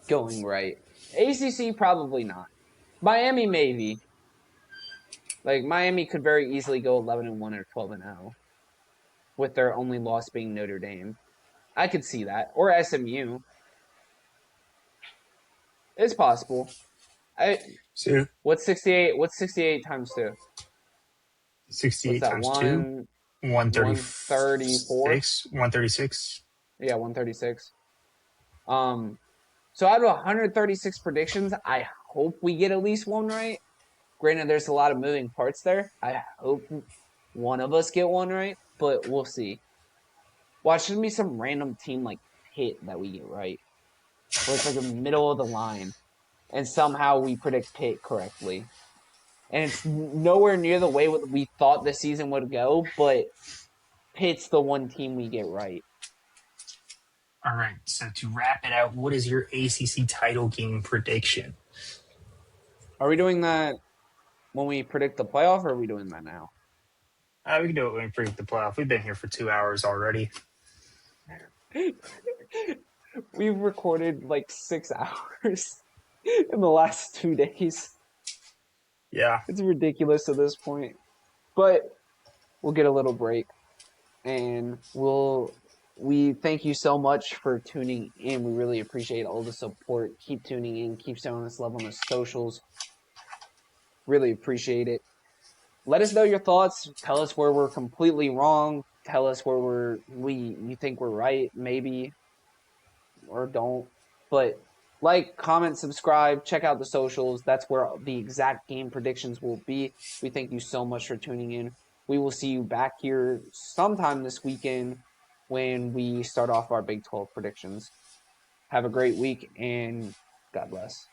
going right. ACC probably not. Miami maybe. Like Miami could very easily go 11-1 or 12-0 with their only loss being Notre Dame. I could see that. Or SMU. It's possible. I So what's 68? What's 68 times 2? What's 68 that? times 2, 134? 136. Yeah, 136. So out of 136 predictions, I hope we get at least one right. Granted, there's a lot of moving parts there. I hope one of us get one right, but we'll see. Watch, there's be some random team like Pitt that we get right, where it's like the middle of the line, and somehow we predict Pitt correctly. And it's nowhere near the way we thought the season would go, but Pitt's the one team we get right. All right. So to wrap it out, what is your ACC title game prediction? Are we doing that when we predict the playoff, or are we doing that now? We can do it when we predict the playoff. We've been here for 2 hours already. We've recorded like 6 hours in the last 2 days. Yeah. It's ridiculous at this point. But we'll get a little break. And we thank you so much for tuning in. We really appreciate all the support. Keep tuning in. Keep showing us love on the socials. Really appreciate it. Let us know your thoughts. Tell us where we're completely wrong. Tell us where you think we're right, maybe, or don't. But like, comment, subscribe, check out the socials. That's where the exact game predictions will be. We thank you so much for tuning in. We will see you back here sometime this weekend when we start off our Big 12 predictions. Have a great week and God bless.